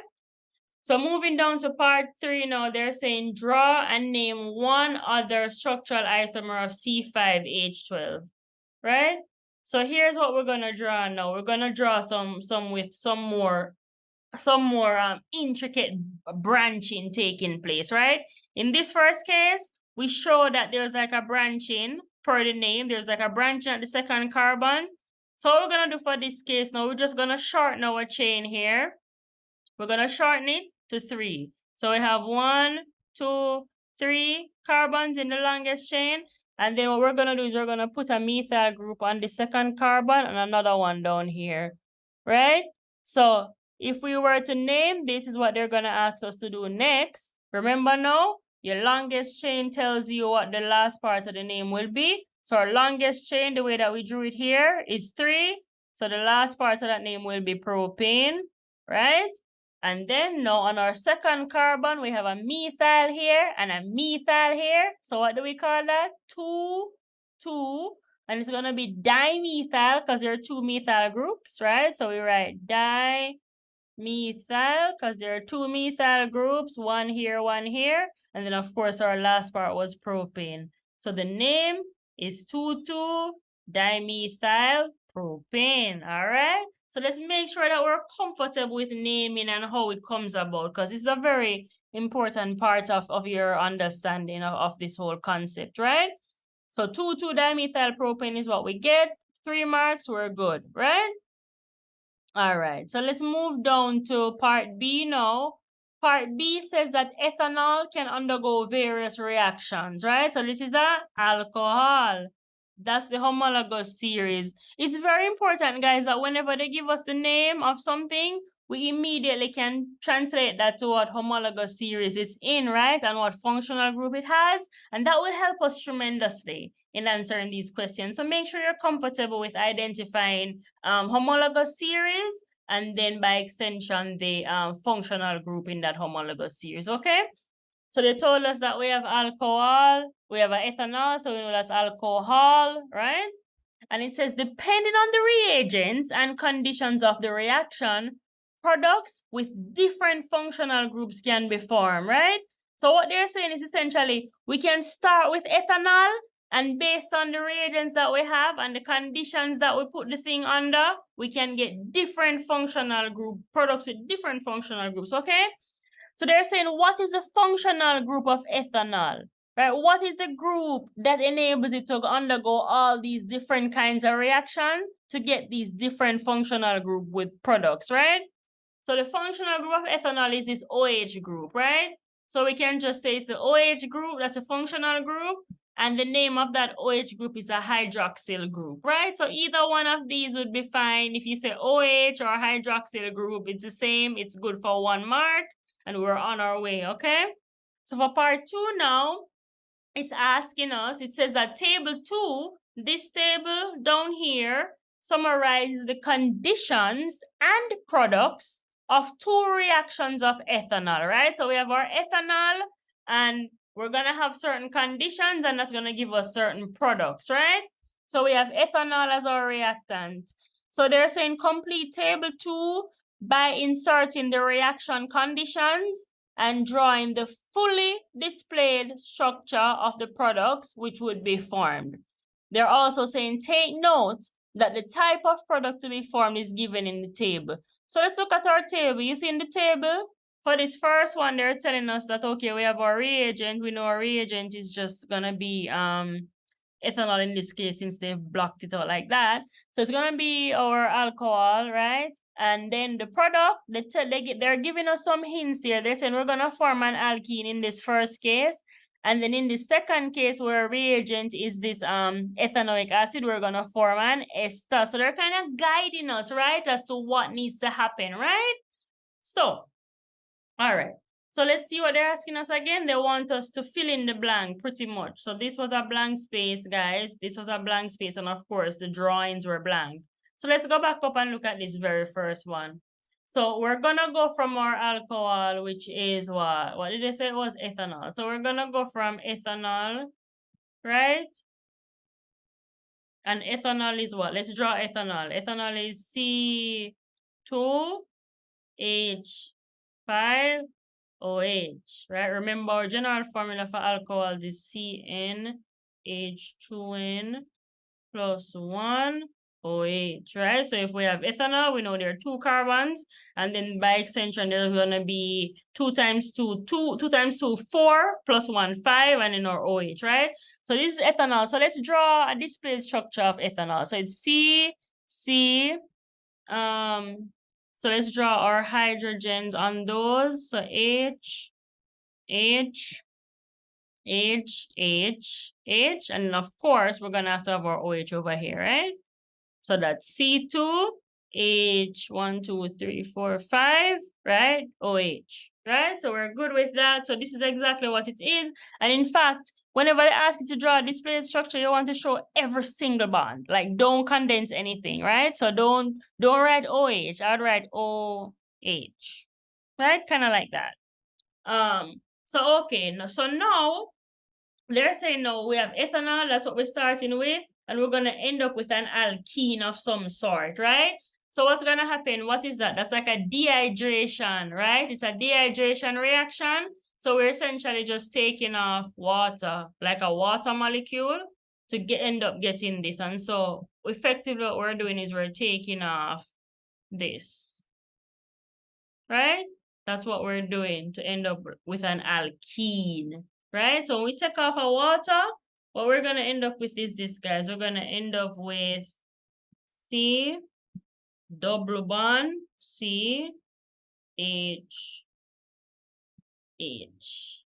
So moving down to part 3 now, they're saying draw and name one other structural isomer of C5H12, right? So here's what we're gonna draw now. We're gonna draw some with some more intricate branching taking place, right? In this first case, we show that there's like a branching per the name. There's like a branching at the second carbon. So what we're gonna do for this case now, we're just gonna shorten our chain here. We're gonna shorten it to 3. So we have 1, 2, 3 carbons in the longest chain. And then what we're gonna do is we're gonna put a methyl group on the second carbon and another one down here, right? So if we were to name, this is what they're gonna ask us to do next. Remember now, your longest chain tells you what the last part of the name will be. So our longest chain, the way that we drew it here, is 3. So the last part of that name will be propane, right? And then now on our second carbon, we have a methyl here and a methyl here. So what do we call that? 2, 2. And it's going to be dimethyl because there are 2 methyl groups, right? So we write dimethyl because there are 2 methyl groups, one here. And then, of course, our last part was propane. So the name is 2,2-dimethyl propane, all right? So let's make sure that we're comfortable with naming and how it comes about, because it's a very important part of your understanding of this whole concept, right? So 2,2-dimethyl propane is what we get. 3 marks, we're good, right? All right, so let's move down to part B now. Part B says that ethanol can undergo various reactions, right? So this is a alcohol. That's the homologous series. It's very important, guys, that whenever they give us the name of something, we immediately can translate that to what homologous series it's in, right? And what functional group it has. And that will help us tremendously in answering these questions. So make sure you're comfortable with identifying homologous series and then by extension the functional group in that homologous series, okay? So they told us that we have alcohol, we have ethanol, so we know that's alcohol, right? And it says, depending on the reagents and conditions of the reaction, products with different functional groups can be formed, right? So what they're saying is essentially, we can start with ethanol, and based on the reagents that we have and the conditions that we put the thing under, we can get different functional group, products with different functional groups, okay? So they're saying, what is a functional group of ethanol? Right? What is the group that enables it to undergo all these different kinds of reaction to get these different functional group with products, right? So the functional group of ethanol is this OH group, right? So we can just say it's the OH group, that's a functional group, and the name of that OH group is a hydroxyl group, right? So either one of these would be fine. If you say OH or hydroxyl group, it's the same, it's good for 1 mark. And we're on our way, okay? So for part 2 now, it's asking us, it says that table 2, this table down here, summarizes the conditions and products of 2 reactions of ethanol, right? So we have our ethanol, and we're going to have certain conditions, and that's going to give us certain products, right? So we have ethanol as our reactant. So they're saying complete table 2 by inserting the reaction conditions and drawing the fully displayed structure of the products which would be formed. They're also saying take note that the type of product to be formed is given in the table. So let's look at our table. You see in the table, for this first one, they're telling us that, okay, we have our reagent. We know our reagent is just going to be ethanol in this case, since they've blocked it out like that. So it's going to be our alcohol, right? And then the product, they're giving us some hints here. They're saying we're going to form an alkene in this first case. And then in the second case, where reagent is this ethanoic acid, we're going to form an ester. So they're kind of guiding us, right, as to what needs to happen, right? So, all right. So let's see what they're asking us again. They want us to fill in the blank pretty much. So this was a blank space, guys. This was a blank space. And of course, the drawings were blank. So let's go back up and look at this very first one. So we're going to go from our alcohol, which is what? What did they say? It was ethanol. So we're going to go from ethanol, right? And ethanol is what? Let's draw ethanol. Ethanol is C2H 5OH, right? Remember our general formula for alcohol is CnH2n plus 1OH, right? So if we have ethanol, we know there are 2 carbons, and then by extension, there's gonna be 2 times 2, 2 times 2, 4, plus 1, 5, and then our OH, right? So this is ethanol. So let's draw a display structure of ethanol. So it's C, so let's draw our hydrogens on those. So H, H, H, and of course, we're gonna have to have our OH over here, right? So that's C2, H, 1, 2, 3, 4, 5, right? OH, right? So we're good with that. So this is exactly what it is. And in fact, whenever they ask you to draw a display structure, you want to show every single bond. Like, don't condense anything, right? So don't write OH. I would write OH, right? Kind of like that. So okay, so now they're saying no, we have ethanol, that's what we're starting with, and we're gonna end up with an alkene of some sort, right? So what's gonna happen? What is that? That's like a dehydration, right? It's a dehydration reaction. So we're essentially just taking off water, like a water molecule, to end up getting this. And so effectively what we're doing is we're taking off this, right? That's what we're doing to end up with an alkene, right? So when we take off our water, what we're going to end up with is this, guys. We're going to end up with C, double bond, C, H, H,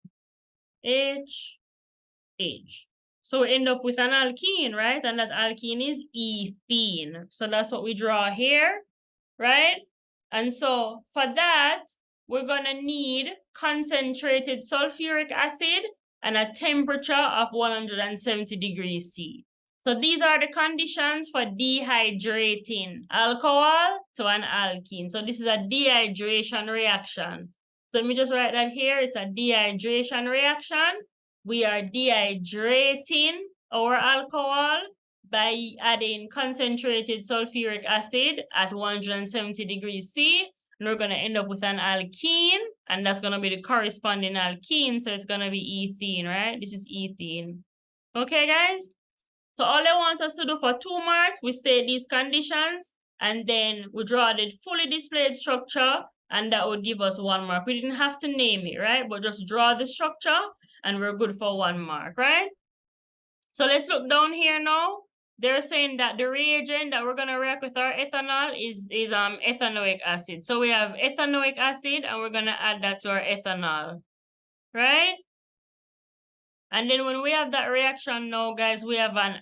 H, H. So we end up with an alkene, right? And that alkene is ethene. So that's what we draw here, right? And so for that, we're going to need concentrated sulfuric acid and a temperature of 170 degrees C. So these are the conditions for dehydrating alcohol to an alkene. So this is a dehydration reaction. So let me just write that here. It's a dehydration reaction. We are dehydrating our alcohol by adding concentrated sulfuric acid at 170 degrees C. And we're going to end up with an alkene, and that's going to be the corresponding alkene. So it's going to be ethene, right? This is ethene. Okay, guys? So all they want us to do for 2 marks, we state these conditions, and then we draw the fully displayed structure, and that would give us 1 mark. We didn't have to name it, right? But just draw the structure, and we're good for 1 mark, right? So let's look down here now. They're saying that the reagent that we're gonna react with our ethanol is ethanoic acid. So we have ethanoic acid, and we're gonna add that to our ethanol, right? And then when we have that reaction now, guys, we have a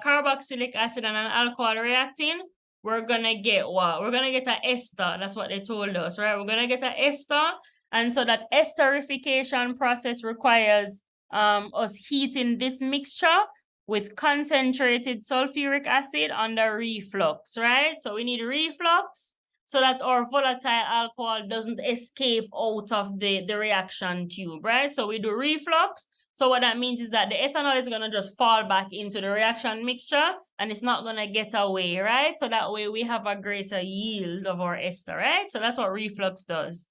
carboxylic acid and an alcohol reacting. We're gonna get what? We're gonna get an ester. That's what they told us, right? We're gonna get an ester, and so that esterification process requires us heating this mixture with concentrated sulfuric acid under reflux, right? So we need reflux so that our volatile alcohol doesn't escape out of the reaction tube, right? So we do reflux. So what that means is that the ethanol is going to just fall back into the reaction mixture, and it's not going to get away, right? So that way we have a greater yield of our ester, right? So that's what reflux does.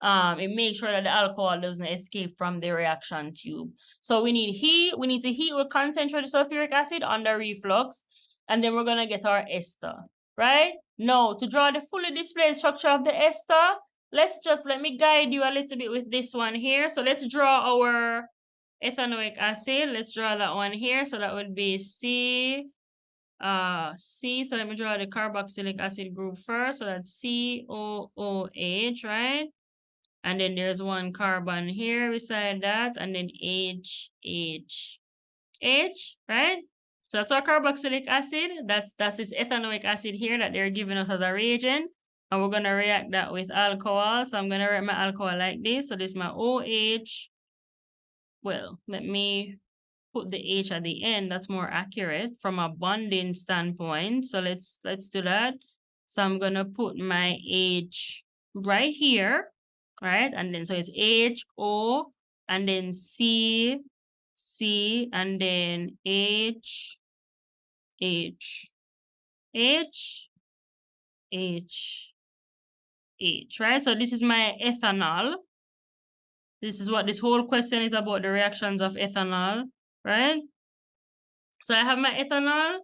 It makes sure that the alcohol doesn't escape from the reaction tube. So we need heat. We need to heat with concentrated sulfuric acid under reflux, and then we're going to get our ester, right? Now, to draw the fully displayed structure of the ester, let me guide you a little bit with this one here. So let's draw our ethanoic acid. Let's draw that one here. So that would be C. So let me draw the carboxylic acid group first. So that's COOH, right? And then there's 1 carbon here beside that, and then H, right? So that's our carboxylic acid. That's this ethanoic acid here that they're giving us as a reagent. And we're gonna react that with alcohol. So I'm gonna write my alcohol like this. So this is my OH. Well, let me put the H at the end. That's more accurate from a bonding standpoint. So let's do that. So I'm gonna put my H right here, right? And then so it's HO, and then C, and then H, H, H, right? So this is my ethanol. This is what this whole question is about, the reactions of ethanol, right? So I have my ethanol.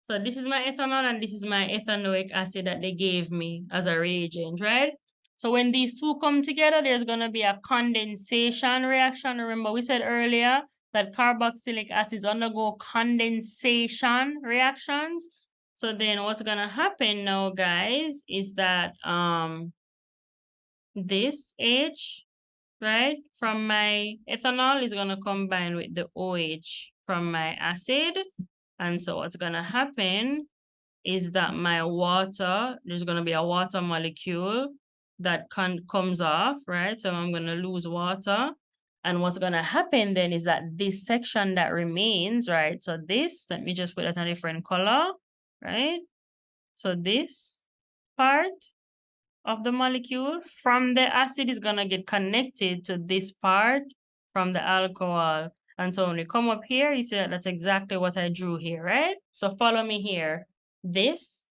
So this is my ethanol and this is my ethanoic acid that they gave me as a reagent, right? So when these two come together, there's going to be a condensation reaction. Remember, we said earlier that carboxylic acids undergo condensation reactions. So then what's going to happen now, guys, is that this H, right, from my ethanol is going to combine with the OH from my acid. And so what's going to happen is that my water, there's going to be a water molecule that comes off, right? So I'm going to lose water. And what's going to happen then is that this section that remains, right? So this, let me just put it in a different color, right? So this part of the molecule from the acid is going to get connected to this part from the alcohol. And so when you come up here, you see that that's exactly what I drew here, right? So follow me here. This,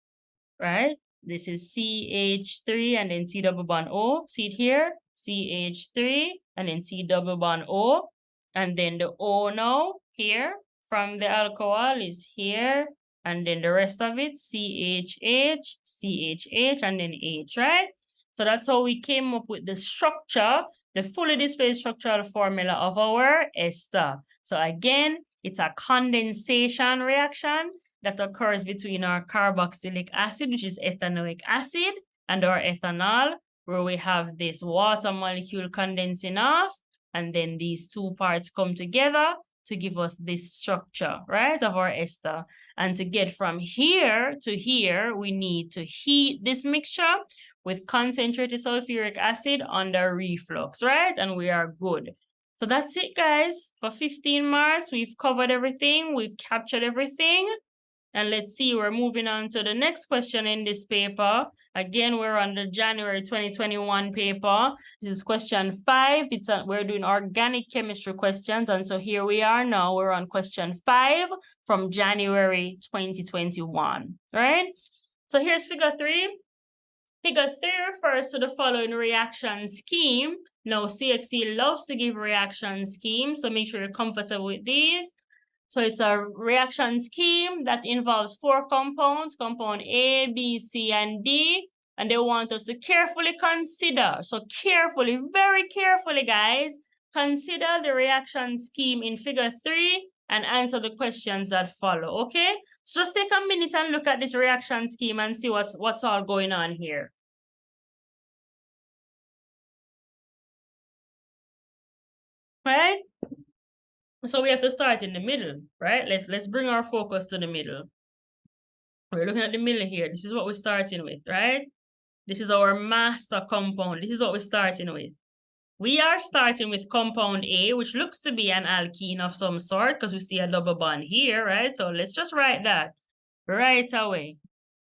right? This is CH3 and then C double bond O. See it here? CH3 and then C double bond O. And then the O now here from the alcohol is here. And then the rest of it, CHH, CHH, and then H, right? So that's how we came up with the structure, the fully displayed structural formula of our ester. So again, it's a condensation reaction that occurs between our carboxylic acid, which is ethanoic acid, and our ethanol, where we have this water molecule condensing off, and then these two parts come together to give us this structure, right, of our ester. And to get from here to here, we need to heat this mixture with concentrated sulfuric acid under reflux, right? And we are good. So that's it, guys. For 15 marks, we've covered everything. We've captured everything. And let's see, we're moving on to the next question in this paper. Again, we're on the January 2021 paper. This is question 5. We're doing organic chemistry questions. And so here we are now. We're on question 5 from January 2021, right? So here's figure 3. Figure 3 refers to the following reaction scheme. Now, CXC loves to give reaction schemes, so make sure you're comfortable with these. So it's a reaction scheme that involves 4 compounds, compound A, B, C, and D. And they want us to carefully consider, so carefully, very carefully, guys, consider the reaction scheme in figure 3 and answer the questions that follow, okay? So just take a minute and look at this reaction scheme and see what's all going on here. Right? So we have to start in the middle, right? Let's bring our focus to the middle. We're looking at the middle here. This is what we're starting with, right? This is our master compound. This is what we're starting with. We are starting with compound A, which looks to be an alkene of some sort because we see a double bond here, right? So let's just write that right away,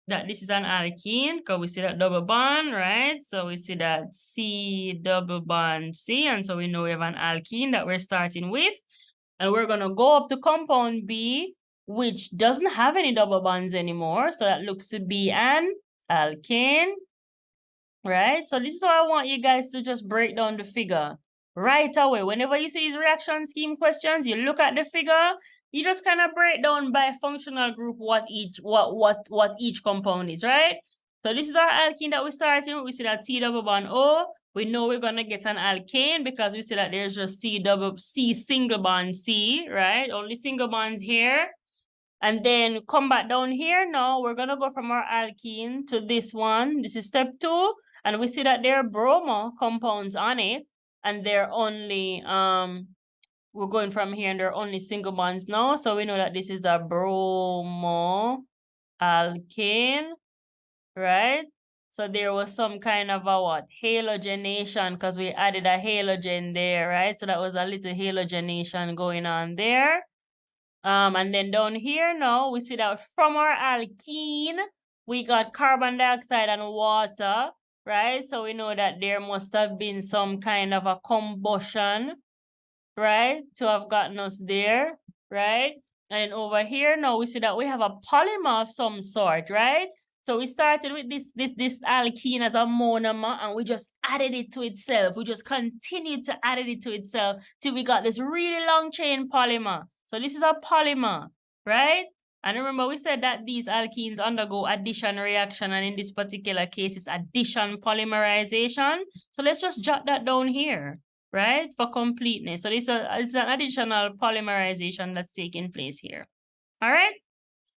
that this is an alkene because we see that double bond, right? So we see that C double bond C, and so we know we have an alkene that we're starting with. And we're going to go up to compound B, which doesn't have any double bonds anymore. So that looks to be an alkane, right? So this is how I want you guys to just break down the figure right away. Whenever you see these reaction scheme questions, you look at the figure, you just kind of break down by functional group what each compound is, right? So this is our alkene that we're starting with. We see that C double bond O. We know we're going to get an alkane because we see that there's just C single bond C, right? Only single bonds here. And then come back down here now. We're going to go from our alkene to this one. This is step 2. And we see that there are bromo compounds on it. And they're only, we're going from here and there are only single bonds now. So we know that this is the bromo alkane, right? So there was some kind of a halogenation because we added a halogen there, right? So that was a little halogenation going on there. And then down here now, we see that from our alkene, we got carbon dioxide and water, right? So we know that there must have been some kind of a combustion, right? To have gotten us there, right? And then over here now, we see that we have a polymer of some sort, right? So we started with this alkene as a monomer, and we just added it to itself. We just continued to add it to itself till we got this really long chain polymer. So this is a polymer, right? And remember, we said that these alkenes undergo addition reaction, and in this particular case, it's addition polymerization. So let's just jot that down here, right, for completeness. So this is an additional polymerization that's taking place here. All right?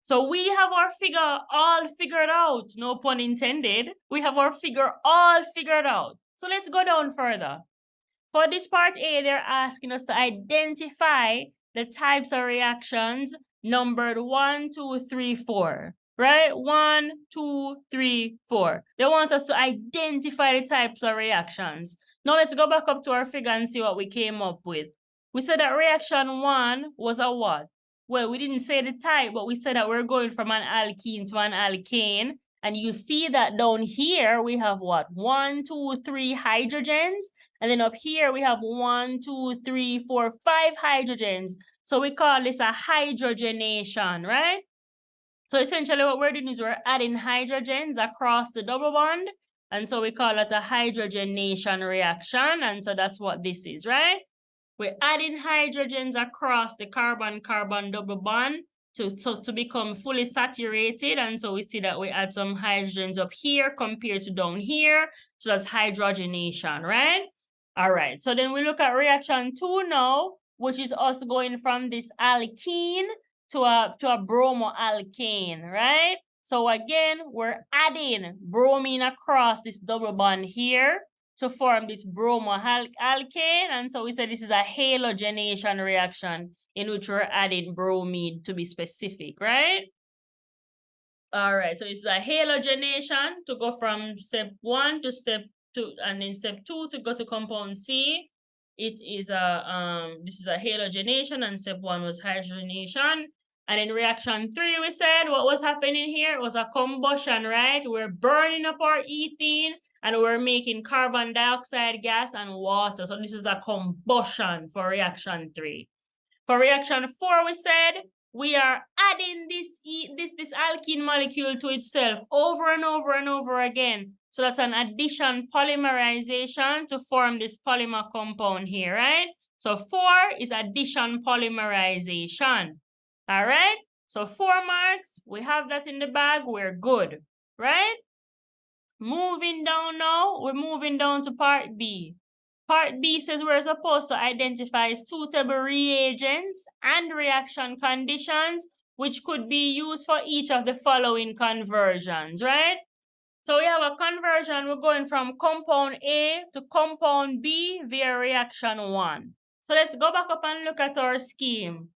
So we have our figure all figured out, no pun intended. We have our figure all figured out. So let's go down further. For this part A, they're asking us to identify the types of reactions numbered 1, 2, 3, 4. Right? 1, 2, 3, 4. They want us to identify the types of reactions. Now let's go back up to our figure and see what we came up with. We said that reaction 1 was a what? Well, we didn't say the type, but we said that we're going from an alkene to an alkane. And you see that down here we have what? 1, 2, 3 hydrogens. And then up here we have 1, 2, 3, 4, 5 hydrogens. So we call this a hydrogenation, right? So essentially what we're doing is we're adding hydrogens across the double bond. And so we call it a hydrogenation reaction. And so that's what this is, right? We're adding hydrogens across the carbon-carbon double bond to become fully saturated. And so we see that we add some hydrogens up here compared to down here. So that's hydrogenation, right? All right, so then we look at reaction 2 now, which is us going from this alkene to a bromoalkane, right? So again, we're adding bromine across this double bond here to form this bromoalkane. And so we said this is a halogenation reaction in which we're adding bromine to be specific, right? All right, so this is a halogenation to go from step 1 to step 2, and then step 2 to go to compound C. It is a this is a halogenation, and step 1 was hydrogenation. And in reaction 3, we said what was happening here? It was a combustion, right? We're burning up our ethene and we're making carbon dioxide gas and water. So this is a combustion for reaction 3. For reaction 4, we said we are adding this alkene molecule to itself over and over and over again. So that's an addition polymerization to form this polymer compound here, right? So 4 is addition polymerization. All right? So 4 marks, we have that in the bag, we're good, right? Moving down now, we're moving down to part B. Part B says we're supposed to identify suitable reagents and reaction conditions which could be used for each of the following conversions, right? So we have a conversion, we're going from compound A to compound B via reaction 1. So let's go back up and look at our scheme.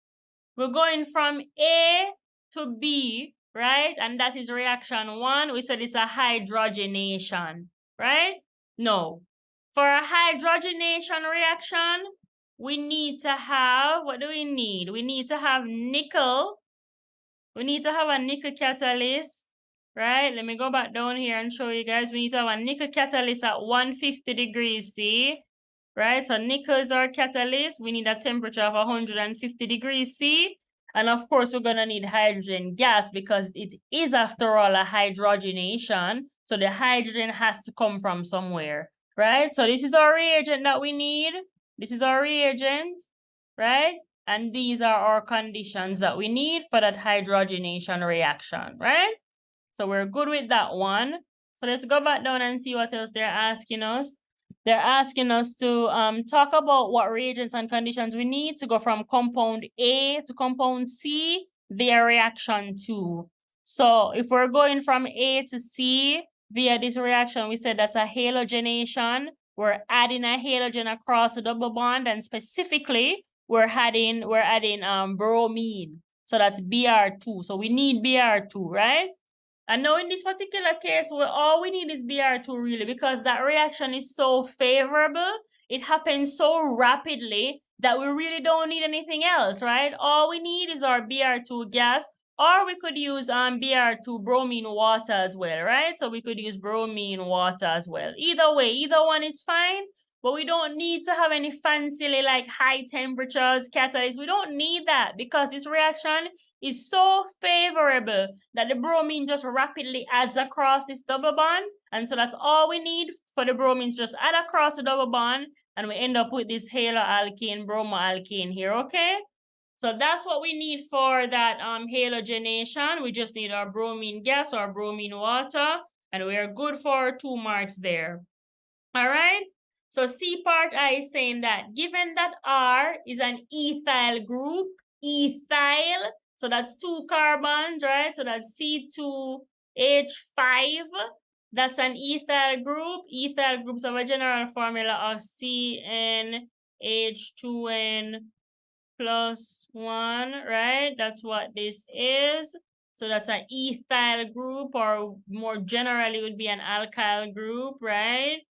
We're going from A to B, right? And that is reaction 1. We said it's a hydrogenation, right? No. For a hydrogenation reaction, we need to have, what do we need? We need to have nickel. We need to have a nickel catalyst, right? Let me go back down here and show you guys. We need to have a nickel catalyst at 150 degrees C, right? So nickel is our catalyst. We need a temperature of 150 degrees C. And of course, we're going to need hydrogen gas because it is, after all, a hydrogenation. So the hydrogen has to come from somewhere, right? So this is our reagent that we need. This is our reagent, right? And these are our conditions that we need for that hydrogenation reaction, right? So we're good with that one. So let's go back down and see what else they're asking us. They're asking us to talk about what reagents and conditions we need to go from compound A to compound C via reaction 2. So if we're going from A to C via this reaction, we said that's a halogenation. We're adding a halogen across the double bond, and specifically we're adding bromine. So that's Br2. So we need Br2, right? And now in this particular case, all we need is Br2 really, because that reaction is so favorable. It happens so rapidly that we really don't need anything else, right? All we need is our Br2 gas, or we could use Br2 bromine water as well, right? So we could use bromine water as well. Either way, either one is fine. But we don't need to have any fancy like high temperatures, catalysts. We don't need that because this reaction is so favorable that the bromine just rapidly adds across this double bond. And so that's all we need for the bromines, just add across the double bond, and we end up with this haloalkane, bromoalkane here, okay? So that's what we need for that halogenation. We just need our bromine gas or bromine water, and we are good for 2 marks there. All right? So C part I is saying that given that R is an ethyl group, ethyl, so that's 2 carbons, right? So that's C2H5. That's an ethyl group. Ethyl groups have a general formula of CnH2n plus 1, right? That's what this is. So that's an ethyl group, or more generally would be an alkyl group, right?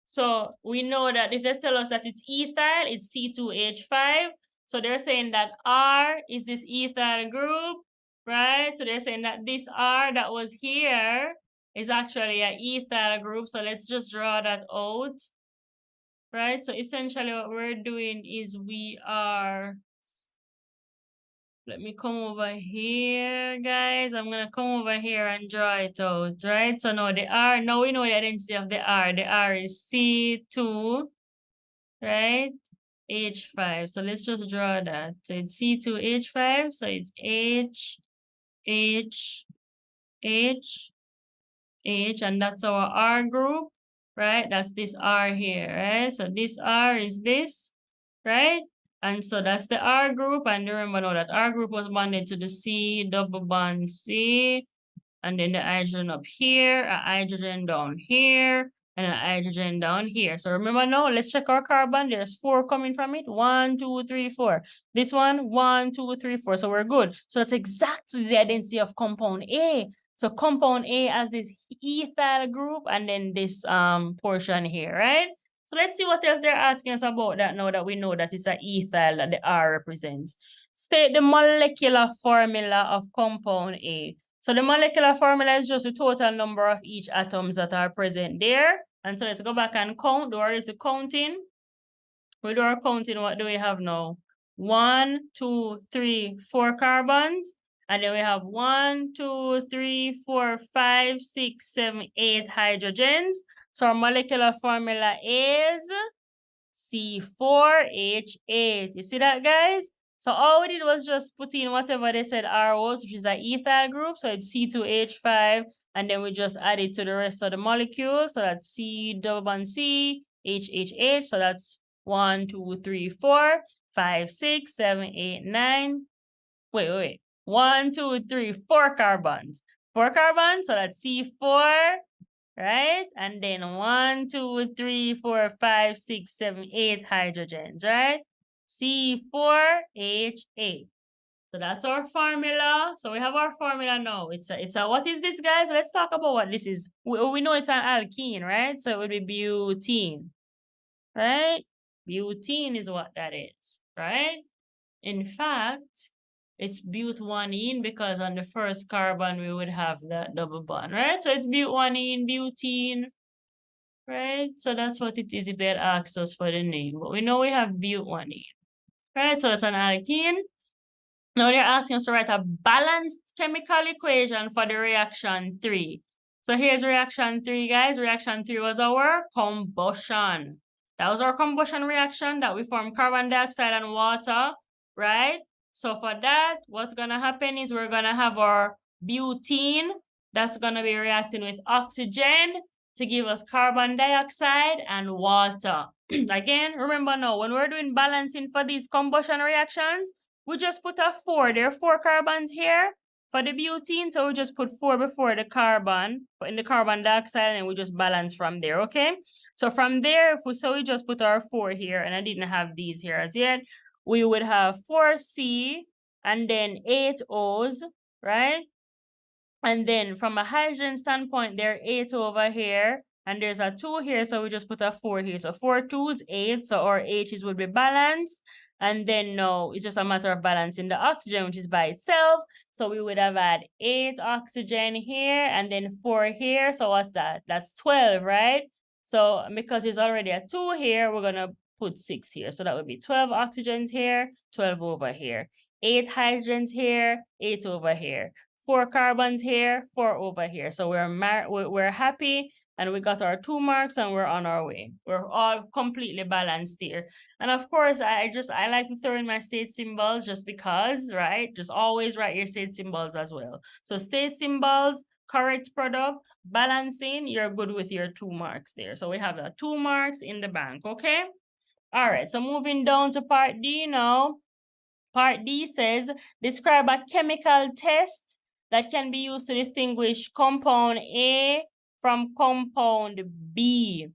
So we know that if they tell us that it's ethyl, it's C2H5. So they're saying that R is this ethyl group, right? So they're saying that this R that was here is actually an ethyl group. So let's just draw that out, right? So essentially what we're doing is we are, let me come over here, guys. I'm going to come over here and draw it out, right? So now the R, now we know the identity of the R. The R is C2, right? H5. So let's just draw that. So it's C2H5. So it's H, H, H, H. And that's our R group, right? That's this R here, right? So this R is this, right? And so that's the R group. And remember now that R group was bonded to the C, double bond C. And then the hydrogen up here, a hydrogen down here, and a hydrogen down here. So remember now, let's check our carbon. There's 4 coming from it. 1, 2, 3, 4. This one, 1, 2, 3, 4. So we're good. So that's exactly the identity of compound A. So compound A has this ethyl group and then this portion here, right? So let's see what else they're asking us about that now that we know that it's an ethyl that the R represents. State the molecular formula of compound A. So the molecular formula is just the total number of each atoms that are present there. And so let's go back and count. Do our little counting. We do our counting. What do we have now? 1, 2, 3, 4 carbons. And then we have 1, 2, 3, 4, 5, 6, 7, 8 hydrogens. So our molecular formula is C4H8. You see that, guys? So all we did was just put in whatever they said R was, which is an ethyl group. So it's C2H5. And then we just add it to the rest of the molecule. So that's C double bond C, HHH. So that's 1, 2, 3, 4, 5, 6, 7, 8, 9. Wait. 1, 2, 3, 4 carbons. 4 carbons. So that's C4. Right? And then 1, 2, 3, 4, 5, 6, 7, 8 hydrogens, right? C4H8. So that's our formula. So we have our formula now. It's a what is this, guys? Let's talk about what this is. We know it's an alkene, right? So it would be butene, right? Butene is what that is, right? In fact, it's butanene because on the first carbon we would have that double bond, right? So it's butanene, butene, right? So that's what it is if they had asked us for the name. But we know we have butanene, right? So it's an alkene. Now they're asking us to write a balanced chemical equation for the reaction 3. So here's reaction 3, guys. Reaction 3 was our combustion. That was our combustion reaction that we formed carbon dioxide and water, right? So for that, what's going to happen is we're going to have our butene. That's going to be reacting with oxygen to give us carbon dioxide and water. Again, remember now, when we're doing balancing for these combustion reactions, we just put a 4. There are 4 carbons here for the butene, so we just put 4 before the carbon, in the carbon dioxide, and we just balance from there, okay? So from there, we just put our 4 here, and I didn't have these here as yet. We would have 4C and then 8 O's, right? And then from a hydrogen standpoint, there are 8 over here, and there's a 2 here, so we just put a 4 here. So 4 2's 8, so our H's would be balanced. And then now it's just a matter of balancing the oxygen, which is by itself. So we would have had 8 oxygen here and then 4 here. So what's that? That's 12, right? So because there's already a 2 here, we're going to put 6 here. So that would be 12 oxygens here, 12 over here. 8 hydrogens here, 8 over here. 4 carbons here, 4 over here. So we're happy, and we got our 2 marks, and we're on our way. We're all completely balanced here. And of course, I like to throw in my state symbols just because, right? Just always write your state symbols as well. So state symbols, correct product, balancing, you're good with your 2 marks there. So we have 2 marks in the bank, okay? All right, so moving down to part D now. Part D says, describe a chemical test that can be used to distinguish compound A from compound B.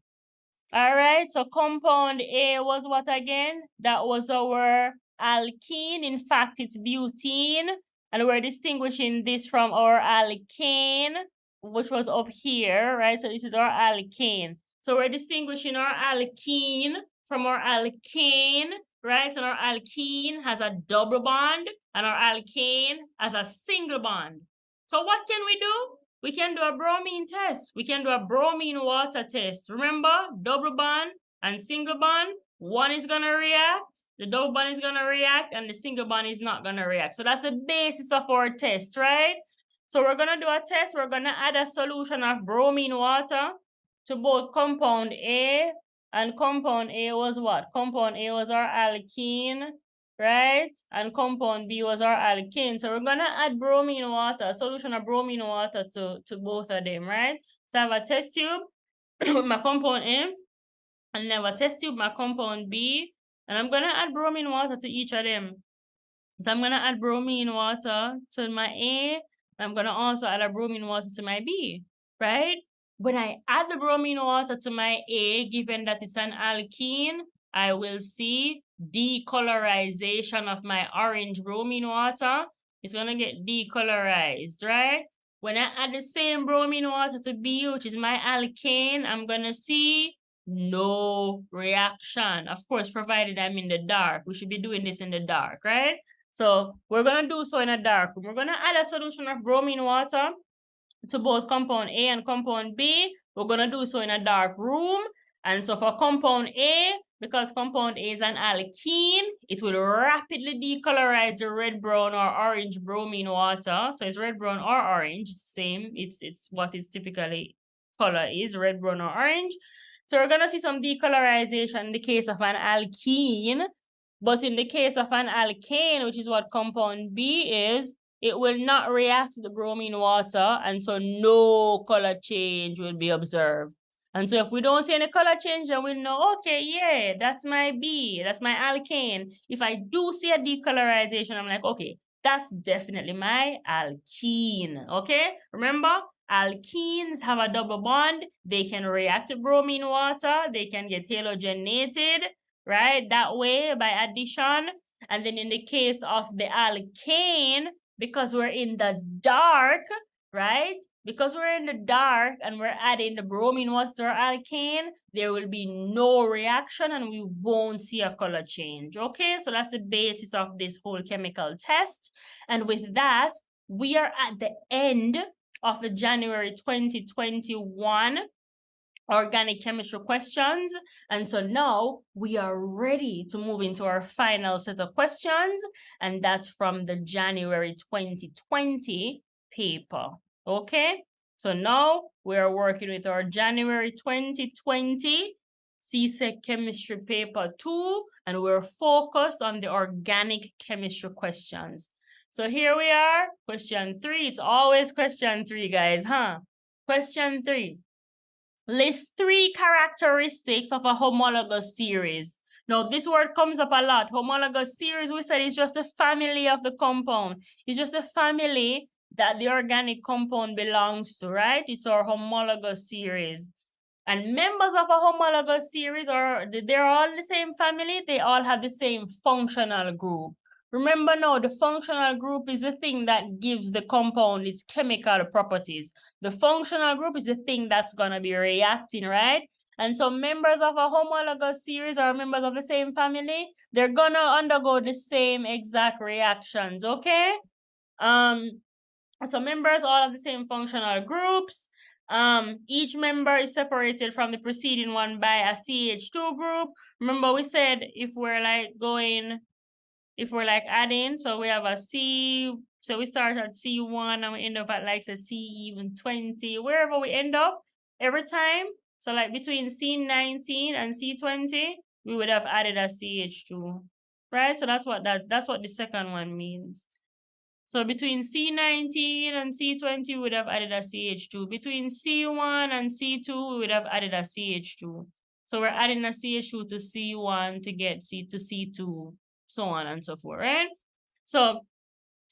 All right, so compound A was what again? That was our alkene. In fact, it's butene. And we're distinguishing this from our alkane, which was up here, right? So this is our alkane. So we're distinguishing our alkene from our alkane, right? And our alkene has a double bond, and our alkane has a single bond. So what can we do? We can do a bromine test. We can do a bromine water test. Remember, double bond and single bond. One is going to react, the double bond is going to react, and the single bond is not going to react. So that's the basis of our test, right? So we're going to do a test. We're going to add a solution of bromine water to both compound A, and compound A was what? Compound A was our alkene, right? And compound B was our alkane. So we're gonna add bromine water, a solution of bromine water to both of them, right? So I have a test tube with my compound A, and I have a test tube with my compound B, and I'm gonna add bromine water to each of them. So I'm gonna add bromine water to my A, and I'm gonna also add a bromine water to my B, right? When I add the bromine water to my A, given that it's an alkene, I will see decolorization of my orange bromine water. It's going to get decolorized, right? When I add the same bromine water to B, which is my alkane, I'm going to see no reaction. Of course, provided I'm in the dark. We should be doing this in the dark, right? So we're going to do so in a dark room. We're going to add a solution of bromine water to both compound A and compound B. We're going to do so in a dark room. And so for compound A, because compound A is an alkene, it will rapidly decolorize the red, brown, or orange bromine water. So it's red, brown, or orange. It's same. It's what its typically color is, red, brown, or orange. So we're going to see some decolorization in the case of an alkene. But in the case of an alkane, which is what compound B is, it will not react to the bromine water, and so no color change will be observed. And so if we don't see any color change, then we'll know, okay, yeah, that's my B, that's my alkane. If I do see a decolorization, I'm like, okay, that's definitely my alkene, okay? Remember, alkenes have a double bond. They can react to bromine water. They can get halogenated, right? That way by addition. And then in the case of the alkane, because we're in the dark, right? Because we're in the dark and we're adding the bromine water to our alkane, there will be no reaction and we won't see a color change, okay? So that's the basis of this whole chemical test. And with that, we are at the end of the January 2021 organic chemistry questions. And so now we are ready to move into our final set of questions, and that's from the January 2020 paper. Okay, so now we are working with our January 2020 CSEC Chemistry paper 2, and we're focused on the organic chemistry questions. So here we are, question 3. It's always question 3, guys, huh? Question 3. List 3 characteristics of a homologous series. Now, this word comes up a lot. Homologous series, we said, is just a family of the compound. It's just a family that the organic compound belongs to, right? It's our homologous series. And members of a homologous series, they're all in the same family. They all have the same functional group. Remember now, the functional group is the thing that gives the compound its chemical properties. The functional group is the thing that's going to be reacting, right? And so members of a homologous series or members of the same family, they're going to undergo the same exact reactions, okay? So members all have the same functional groups. each member is separated from the preceding one by a CH2 group. Remember we said if we're like adding, so we have a C, so we start at C1 and we end up at like say C even 20, wherever we end up every time. So like between C19 and C20, we would have added a CH2, right? So that's what the second one means. So between C19 and C20, we would have added a CH2. Between C1 and C2, we would have added a CH2. So we're adding a CH2 to C1 to get C to C2, so on and so forth, right? So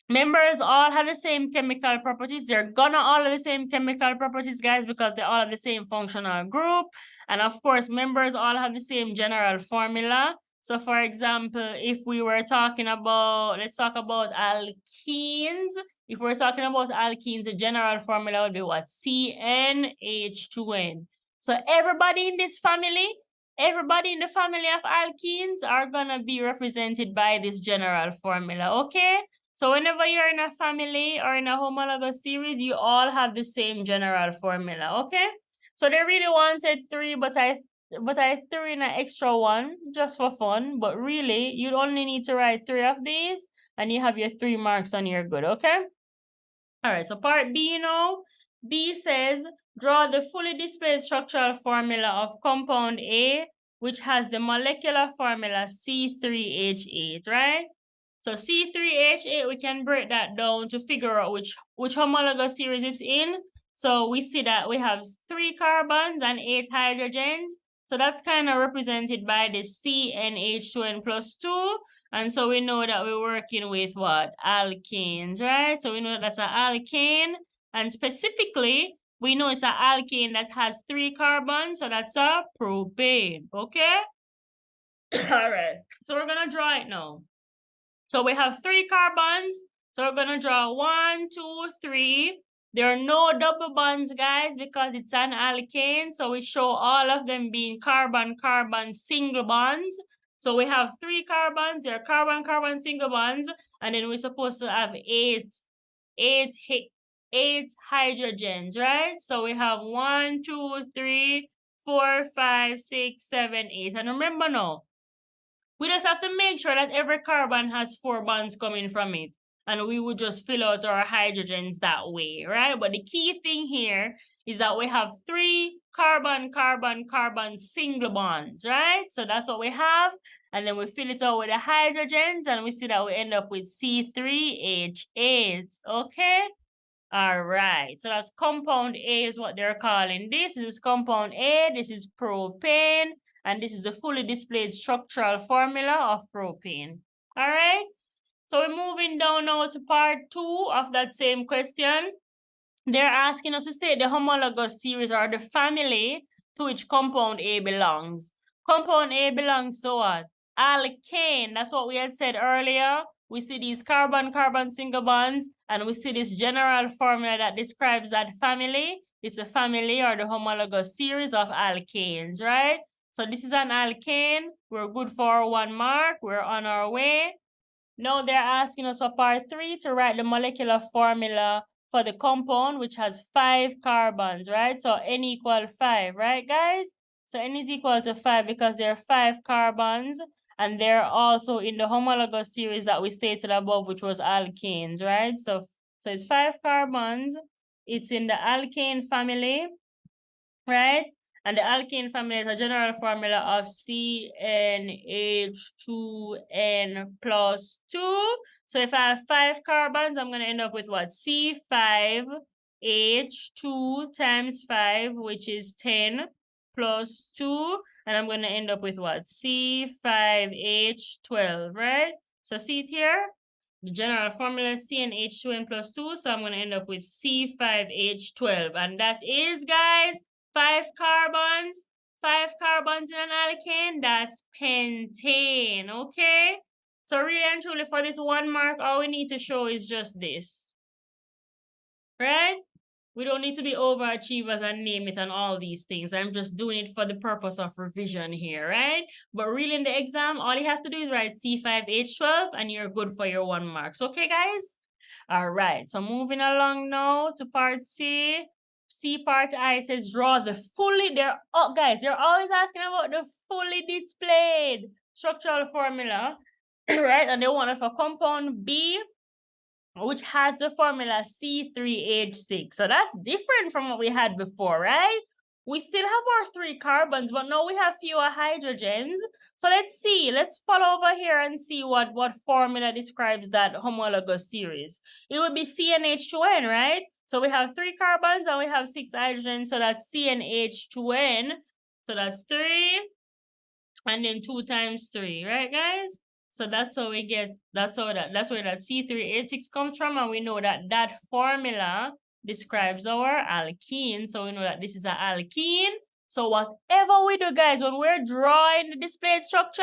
members all have the same chemical properties. They're gonna all have the same chemical properties, guys, because they all have the same functional group. And of course, members all have the same general formula. So for example, if we were talking about, let's talk about alkenes. If we're talking about alkenes, the general formula would be what? CnH2n. So everybody in this family, everybody in the family of alkenes are gonna be represented by this general formula, okay? So whenever you're in a family or in a homologous series, you all have the same general formula, okay? So they really wanted 3, but I threw in an extra one just for fun. But really, you only need to write 3 of these and you have your 3 marks and you're good, okay? All right, so part B now. B says, draw the fully displayed structural formula of compound A, which has the molecular formula C3H8, right? So C3H8, we can break that down to figure out which homologous series it's in. So we see that we have 3 carbons and 8 hydrogens. So that's kind of represented by the CnH2n plus 2. And so we know that we're working with what? Alkanes, right? So we know that's an alkane. And specifically, we know it's an alkane that has 3 carbons. So that's a propane, okay? All right. So we're going to draw it now. So we have 3 carbons. So we're going to draw 1, 2, 3. There are no double bonds, guys, because it's an alkane. So we show all of them being carbon-carbon single bonds. So we have 3 carbons. There are carbon-carbon single bonds. And then we're supposed to have 8 hydrogens, right? So we have 1, 2, 3, 4, 5, 6, 7, 8. And remember now, we just have to make sure that every carbon has 4 bonds coming from it. And we would just fill out our hydrogens that way, right? But the key thing here is that we have 3 carbon-carbon-carbon single bonds, right? So that's what we have. And then we fill it out with the hydrogens and we see that we end up with C3H8, okay? All right, so that's compound A is what they're calling this. This is compound A, this is propane, and this is the fully displayed structural formula of propane. All right, so we're moving down now to part 2 of that same question. They're asking us to state the homologous series or the family to which compound A belongs. Compound A belongs to what? Alkane. That's what we had said earlier. We see these carbon-carbon single bonds, and we see this general formula that describes that family. It's a family or the homologous series of alkanes, right? So this is an alkane. We're good for 1 mark. We're on our way. Now they're asking us for part 3 to write the molecular formula for the compound, which has 5 carbons, right? So N equal 5, right, guys? So N is equal to 5 because there are 5 carbons, and they're also in the homologous series that we stated above, which was alkanes, right? So it's 5 carbons. It's in the alkane family, right? And the alkane family is a general formula of CnH2n plus 2. So if I have 5 carbons, I'm going to end up with what? C5H2 times 5, which is 10 plus 2. And I'm going to end up with what? C5H12, right? So see it here? The general formula is CnH2n plus 2. So I'm going to end up with C5H12. And that is, guys, 5 carbons in an alkane, that's pentane, okay? So really and truly for this 1 mark, all we need to show is just this, right? We don't need to be overachievers and name it and all these things. I'm just doing it for the purpose of revision here, right? But really in the exam, all you have to do is write C5H12 and you're good for your 1 marks, okay, guys? All right, so moving along now to part C. C part I says draw the fully, guys, they're always asking about the fully displayed structural formula, right? And they want it for compound B, which has the formula C3H6. So that's different from what we had before, right? We still have our 3 carbons, but now we have fewer hydrogens. So let's see. Let's follow over here and see what formula describes that homologous series. It would be CnH2n, right? So we have 3 carbons and we have 6 hydrogens. So that's CnH2n. So that's 3 and then 2 times 3, right, guys? So that's how we get, that's where that C3H6 comes from, and we know that that formula describes our alkene. So we know that this is an alkene. So whatever we do, guys, when we're drawing the displayed structure,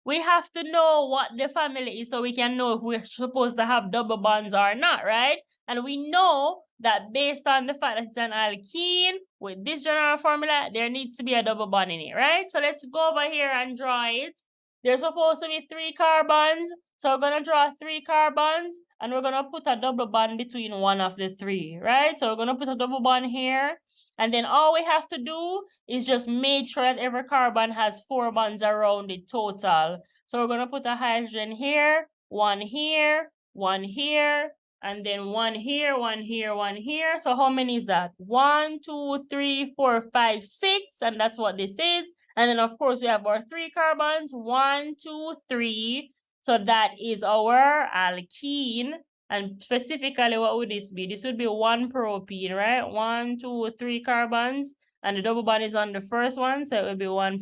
we have to know what the family is so we can know if we're supposed to have double bonds or not, right? And we know that based on the fact that it's an alkene, with this general formula, there needs to be a double bond in it, right? So let's go over here and draw it. There's supposed to be 3 carbons. So we're going to draw 3 carbons, and we're going to put a double bond between one of the 3, right? So we're going to put a double bond here. And then all we have to do is just make sure that every carbon has 4 bonds around it total. So we're going to put a hydrogen here, 1 here, 1 here, and then 1 here, 1 here, 1 here. So how many is that? 1, 2, 3, 4, 5, 6. And that's what this is. And then, of course, we have our 3 carbons. 1, 2, 3. So that is our alkene. And specifically, what would this be? This would be 1 propene, right? 1, 2, 3 carbons. And the double bond is on the first one. So it would be 1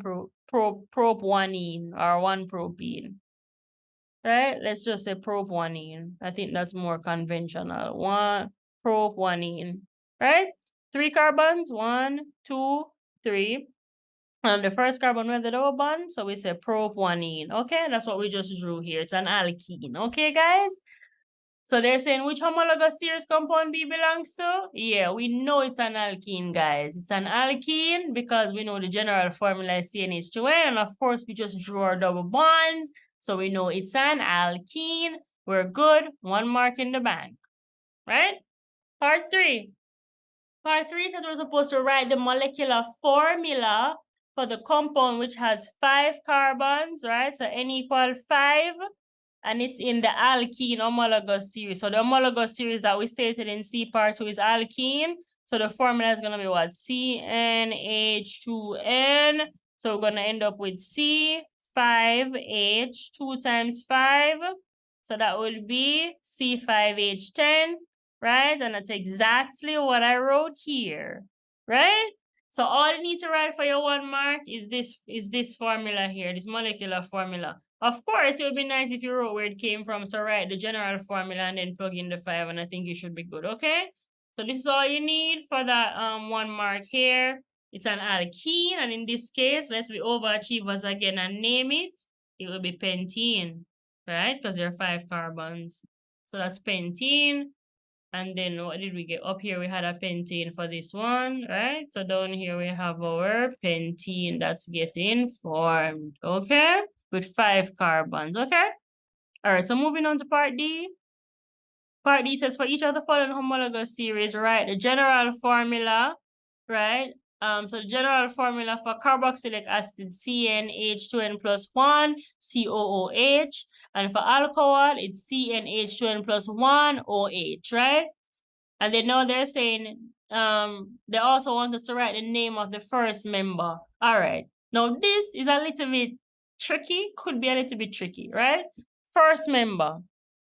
propanene or 1 propene. Right? Let's just say propanene. I think that's more conventional. 1 propanene. Right? 3 carbons. 1, 2, 3. And the first carbon with the double bond, so we say propanene. Okay, that's what we just drew here. It's an alkene. Okay, guys? So they're saying which homologous series compound B belongs to? Yeah, we know it's an alkene, guys. It's an alkene because we know the general formula is CnH2n, and of course we just drew our double bonds. So we know it's an alkene. We're good. 1 mark in the bank. Right? Part 3. Part 3 says we're supposed to write the molecular formula for the compound which has 5 carbons, right? So N equal 5, and it's in the alkene homologous series. So the homologous series that we stated in C part 2 is alkene. So the formula is going to be what? CnH2n. So we're going to end up with C5H, 2 times 5. So that will be C5H10, right? And that's exactly what I wrote here, right? So all you need to write for your 1 mark is this formula here, this molecular formula. Of course, it would be nice if you wrote where it came from. So write the general formula and then plug in the 5, and I think you should be good, okay? So this is all you need for that 1 mark here. It's an alkene, and in this case, let's be overachievers again and name it. It will be pentene, right? Because there are 5 carbons. So that's pentene. And then what did we get? Up here we had a pentane for this one, right? So down here we have our pentene that's getting formed, okay? With 5 carbons, okay? All right, so moving on to part D. Part D says for each of the following homologous series, write the general formula, right? So the general formula for carboxylic acid, CnH2n plus 1, COOH. And for alcohol, it's CnH2n plus 1, OH, right? And then now they're saying they also want us to write the name of the first member. All right. Now this is a little bit tricky, could be a little bit tricky, right? First member.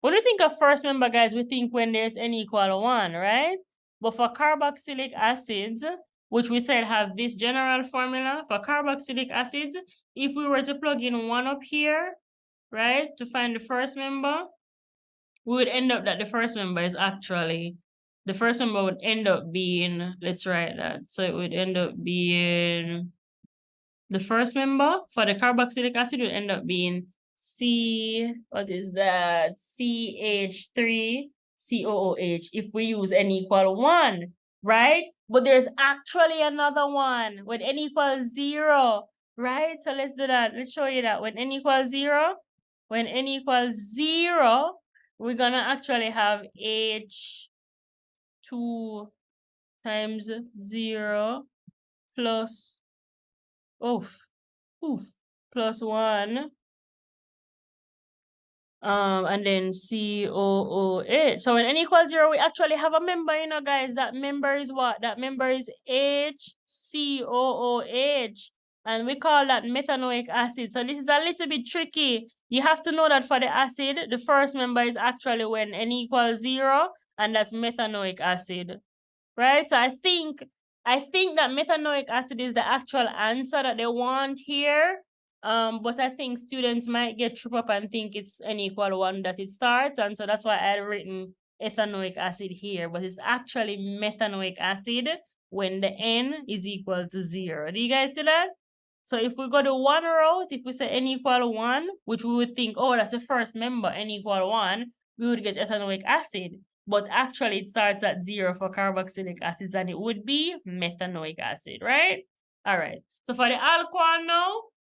When we think of first member, guys, we think when there's N equal 1, right? But for carboxylic acids, which we said have this general formula, for carboxylic acids, if we were to plug in 1 up here, right, to find the first member, we would end up that the first member is actually, the first member would end up being, let's write that. So it would end up being, the first member for the carboxylic acid would end up being CH3COOH if we use N equal 1, right? But there's actually another one with N equals 0, right? So let's do that. Let's show you that. When N equals 0, we're gonna actually have H2 times 0 plus plus 1 and then COOH. So when n equals 0, we actually have a member, you know, guys. That member is what? That member is HCOOH. And we call that methanoic acid. So this is a little bit tricky. You have to know that for the acid, the first member is actually when n equals 0, and that's methanoic acid. Right? So I think that methanoic acid is the actual answer that they want here. But I think students might get tripped up and think it's n equal 1 that it starts, and so that's why I had written ethanoic acid here, but it's actually methanoic acid when the n is equal to 0. Do you guys see that? So if we go to one route, if we say n equal 1, which we would think, oh, that's the first member, n equal 1, we would get ethanoic acid. But actually, it starts at 0 for carboxylic acids, and it would be methanoic acid, right? All right. So for the alcohol now,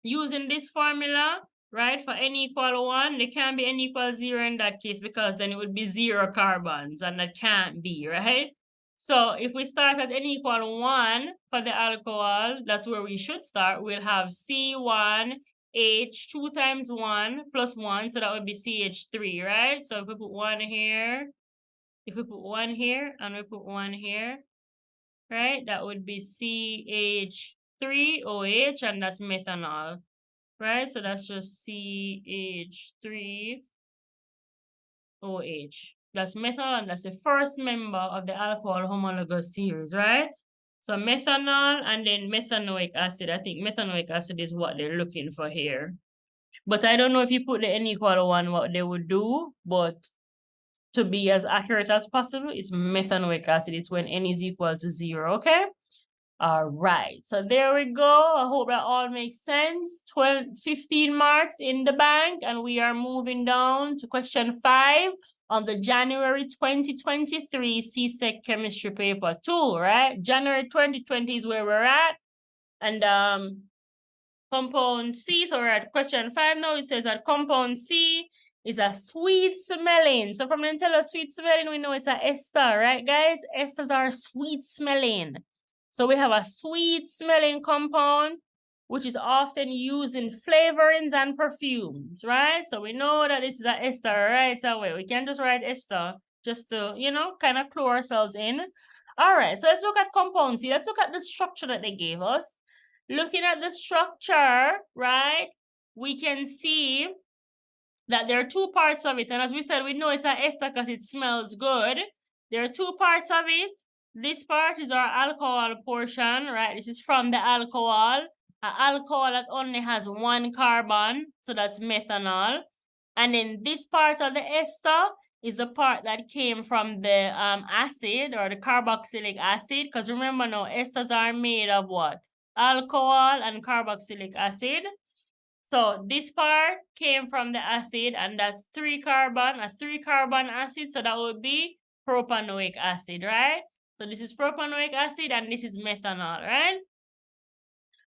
using this formula, right, for n equal 1, there can't be n equal 0 in that case, because then it would be 0 carbons, and that can't be, right? So if we start at n equal 1 for the alcohol, that's where we should start. We'll have C1H 2 times 1 plus 1, so that would be CH3, right? So if we put 1 here, and we put 1 here, right, that would be CH3OH, and that's methanol, right? So that's just CH3OH. That's methanol, and that's the first member of the alcohol homologous series, right? So methanol and then methanoic acid. I think methanoic acid is what they're looking for here. But I don't know if you put the n equal 1, what they would do, but to be as accurate as possible, it's methanoic acid. It's when n is equal to 0, okay? All right, so there we go. I hope that all makes sense. 15 marks in the bank, and we are moving down to question 5 on the January 2023 CSEC Chemistry paper 2, right? January 2020 is where we're at, and compound C, so we're at question 5 now. It says that compound C is a sweet smelling. So from the tell us sweet smelling, we know it's a ester, right, guys? Esters are sweet smelling. So we have a sweet smelling compound, which is often used in flavorings and perfumes, right? So we know that this is an ester right away. We can't just write ester just to, you know, kind of clue ourselves in. All right, so let's look at compound C. Let's look at the structure that they gave us. Looking at the structure, right, we can see that there are two parts of it. And as we said, we know it's an ester because it smells good. There are two parts of it. This part is our alcohol portion, right? This is from the alcohol. An alcohol that only has one carbon, so that's methanol. And then this part of the ester is the part that came from the acid or the carboxylic acid. Because remember now, esters are made of what? Alcohol and carboxylic acid. So this part came from the acid, and that's 3 carbon, a 3 carbon acid, so that would be propanoic acid, right? So this is propanoic acid and this is methanol, right?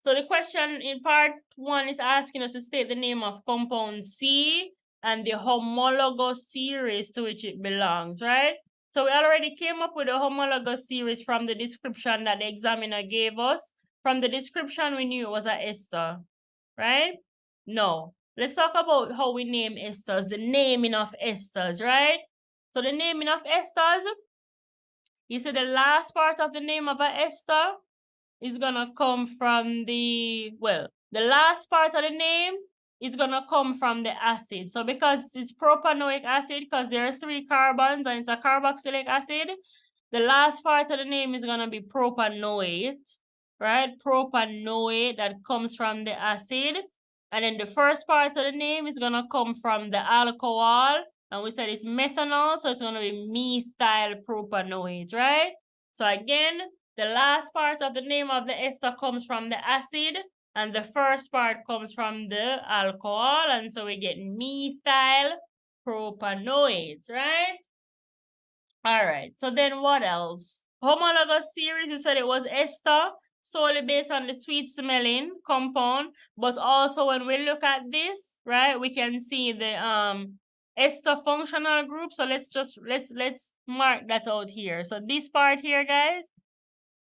So the question in part 1 is asking us to state the name of compound C and the homologous series to which it belongs, right? So we already came up with a homologous series from the description that the examiner gave us. From the description, we knew it was an ester, right? No. Let's talk about how we name esters, the naming of esters, right? So the naming of esters, you see the last part of the name of an ester is gonna come from the last part of the name is gonna come from the acid. So because it's propanoic acid, because there are 3 carbons and it's a carboxylic acid, the last part of the name is gonna be propanoate, right? Propanoate, that comes from the acid. And then the first part of the name is gonna come from the alcohol. And we said it's methanol, so it's gonna be methyl propanoate, right? So again, the last part of the name of the ester comes from the acid, and the first part comes from the alcohol, and so we get methyl propanoate, right? All right, so then what else? Homologous series, you said it was ester, solely based on the sweet smelling compound, but also when we look at this, right, we can see the ester functional group. So let's mark that out here. So this part here, guys,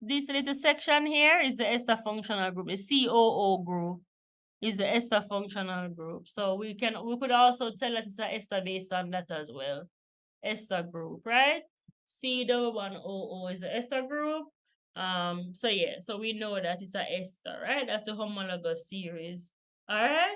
this little section here is the ester functional group. The COO group is the ester functional group. So we could also tell that it's an ester based on that as well. Ester group, right? C1OO is the ester group. So yeah, so we know that it's an ester, right? That's the homologous series. All right.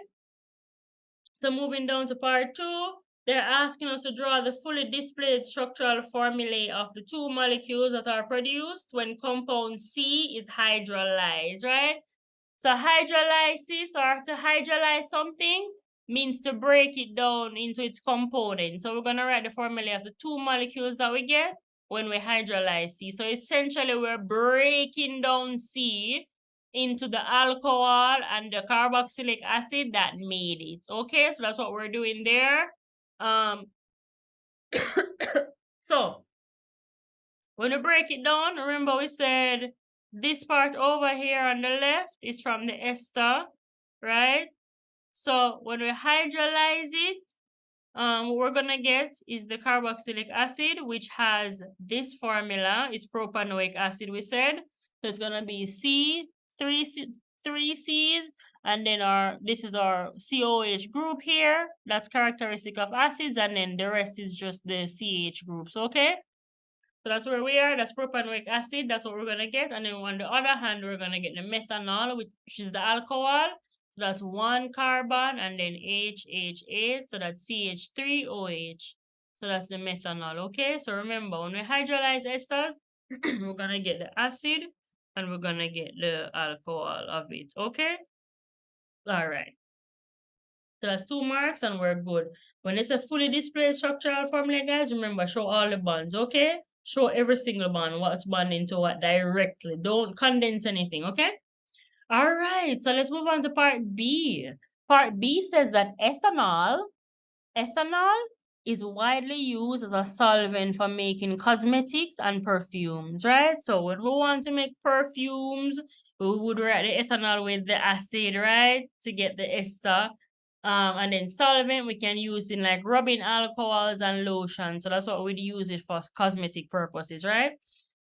So moving down to part 2, they're asking us to draw the fully displayed structural formulae of the 2 molecules that are produced when compound C is hydrolyzed, right? So hydrolysis, or to hydrolyze something, means to break it down into its components. So we're going to write the formula of the 2 molecules that we get when we hydrolyze C. So essentially we're breaking down C into the alcohol and the carboxylic acid that made it. Okay, so that's what we're doing there. So when we break it down, remember we said this part over here on the left is from the ester, right? So when we hydrolyze it, what we're gonna get is the carboxylic acid, which has this formula. It's propanoic acid, we said. So it's gonna be three C's, and then this is our COH group here. That's characteristic of acids, and then the rest is just the CH groups, okay? So that's where we are. That's propanoic acid. That's what we're gonna get. And then on the other hand, we're gonna get the methanol, which is the alcohol. So that's 1 carbon and then HH8. So that's CH3OH. So that's the methanol. Okay. So remember, when we hydrolyze esters, we're gonna get the acid and we're gonna get the alcohol of it. Okay. All right. So that's 2 marks and we're good. When it's a fully displayed structural formula, guys, remember, show all the bonds, okay? Show every single bond, what's bonding to what directly. Don't condense anything, okay? All right, so let's move on to part B. Part B says that ethanol is widely used as a solvent for making cosmetics and perfumes, right? So when we want to make perfumes, we would write the ethanol with the acid, right? To get the ester. And then solvent we can use in like rubbing alcohols and lotion. So that's what we'd use it for, cosmetic purposes, right?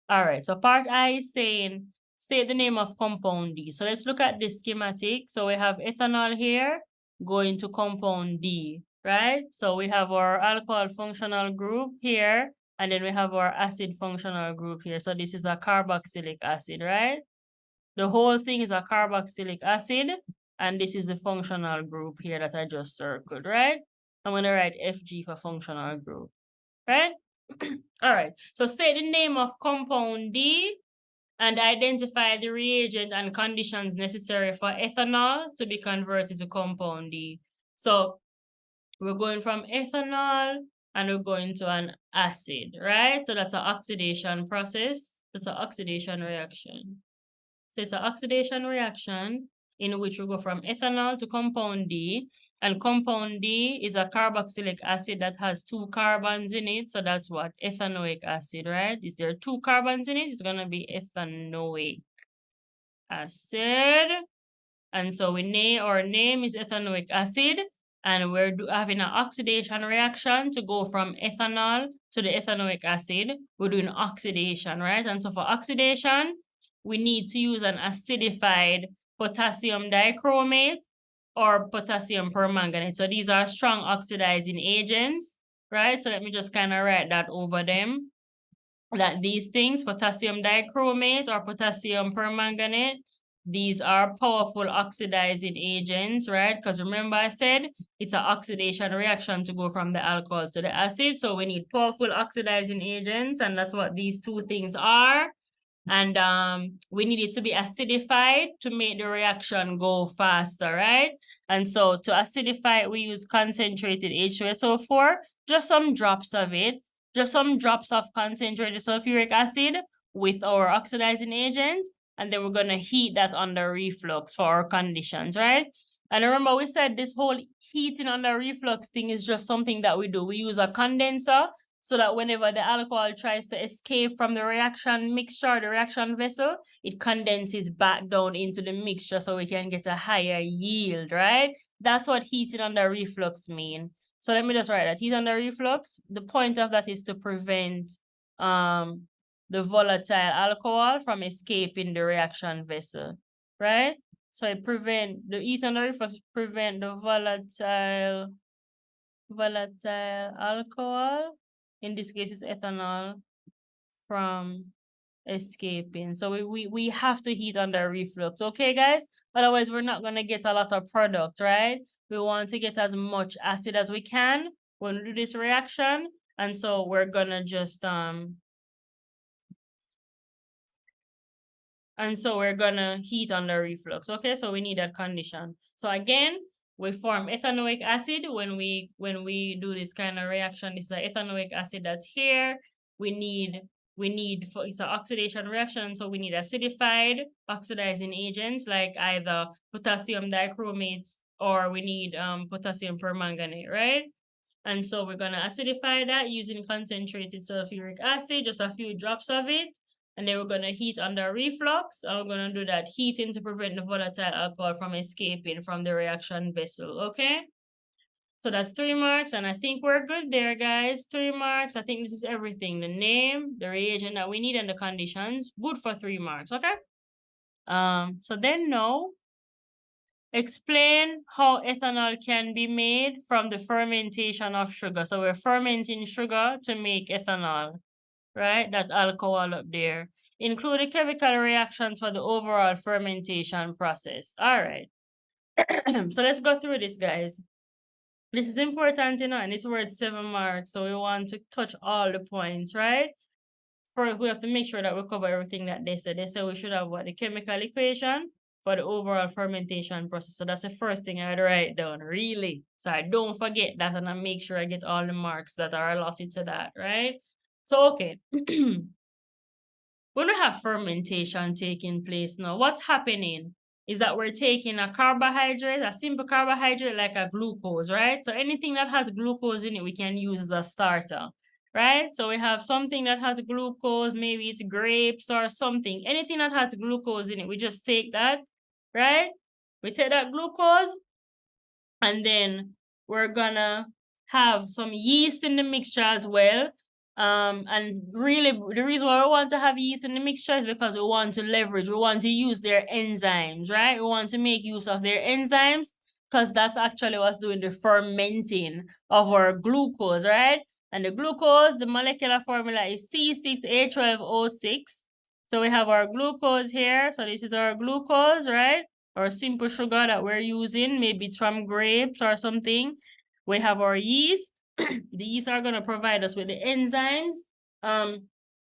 All right, so part I is saying state the name of compound D. So let's look at this schematic. So we have ethanol here going to compound D, right? So we have our alcohol functional group here, and then we have our acid functional group here. So this is a carboxylic acid, right? The whole thing is a carboxylic acid, and this is the functional group here that I just circled, right? I'm going to write FG for functional group, right? All right, so state the name of compound D and identify the reagent and conditions necessary for ethanol to be converted to compound D. So we're going from ethanol and we're going to an acid, right? So that's an oxidation process. That's an oxidation reaction. So it's an oxidation reaction in which we go from ethanol to compound D. And compound D is a carboxylic acid that has 2 carbons in it. So that's what? Ethanoic acid, right? Is there 2 carbons in it? It's going to be ethanoic acid. And so our name is ethanoic acid. And we're having an oxidation reaction to go from ethanol to the ethanoic acid. We're doing oxidation, right? And so for oxidation, we need to use an acidified potassium dichromate or potassium permanganate. So these are strong oxidizing agents, right? So let me just kind of write that over them. That these things, potassium dichromate or potassium permanganate, these are powerful oxidizing agents, right? Because remember I said it's an oxidation reaction to go from the alcohol to the acid. So we need powerful oxidizing agents, and that's what these 2 things are. And we need it to be acidified to make the reaction go faster, right? And so to acidify it, we use concentrated H2SO4, just some drops of it, just some drops of concentrated sulfuric acid with our oxidizing agent, and then we're going to heat that under reflux for our conditions, right? And remember, we said this whole heating under reflux thing is just something that we do. We use a condenser so that whenever the alcohol tries to escape from the reaction mixture, the reaction vessel, it condenses back down into the mixture so we can get a higher yield, right? That's what heating under reflux means. So let me just write that. Heat under reflux. The point of that is to prevent the volatile alcohol from escaping the reaction vessel, right? So it prevent the heat under reflux prevent the volatile alcohol, in this case is ethanol, from escaping. So we have to heat under reflux, okay guys? Otherwise we're not gonna get a lot of product, right? We want to get as much acid as we can when we do this reaction, and so we're gonna just heat under reflux. Okay, so we need that condition. So again, we form ethanoic acid when we do this kind of reaction. This is an ethanoic acid that's here. We need it's an oxidation reaction, so we need acidified oxidizing agents like either potassium dichromates or we need potassium permanganate, right? And so we're gonna acidify that using concentrated sulfuric acid, just a few drops of it. And then we're gonna heat under reflux. And we're gonna do that heating to prevent the volatile alcohol from escaping from the reaction vessel, okay? So that's 3 marks, and I think we're good there, guys. 3 marks. I think this is everything. The name, the reagent that we need, and the conditions. Good for 3 marks, okay? So then now, explain how ethanol can be made from the fermentation of sugar. So we're fermenting sugar to make ethanol, right? That alcohol up there. Include the chemical reactions for the overall fermentation process. All right. So let's go through this, guys. This is important, and it's worth 7 marks. So we want to touch all the points, right? First, we have to make sure that we cover everything that they said. They said we should have the chemical equation for the overall fermentation process. So that's the first thing I'd write down, really. So I don't forget that, and I make sure I get all the marks that are allotted to that, right? So, okay. When we have fermentation taking place now, what's happening is that we're taking a carbohydrate, a simple carbohydrate like a glucose, right? So anything that has glucose in it, we can use as a starter, right? So we have something that has glucose, maybe it's grapes or something. Anything that has glucose in it, we just take that, right? We take that glucose, and then we're gonna have some yeast in the mixture as well. And really the reason why we want to have yeast in the mixture is because we want to leverage, we want to use their enzymes, right? We want to make use of their enzymes because that's actually what's doing the fermenting of our glucose, right? And the glucose, the molecular formula is C6H12O6. So we have our glucose here. So this is our glucose, right? Or simple sugar that we're using. Maybe it's from grapes or something. We have our yeast. The yeast are going to provide us with the enzymes.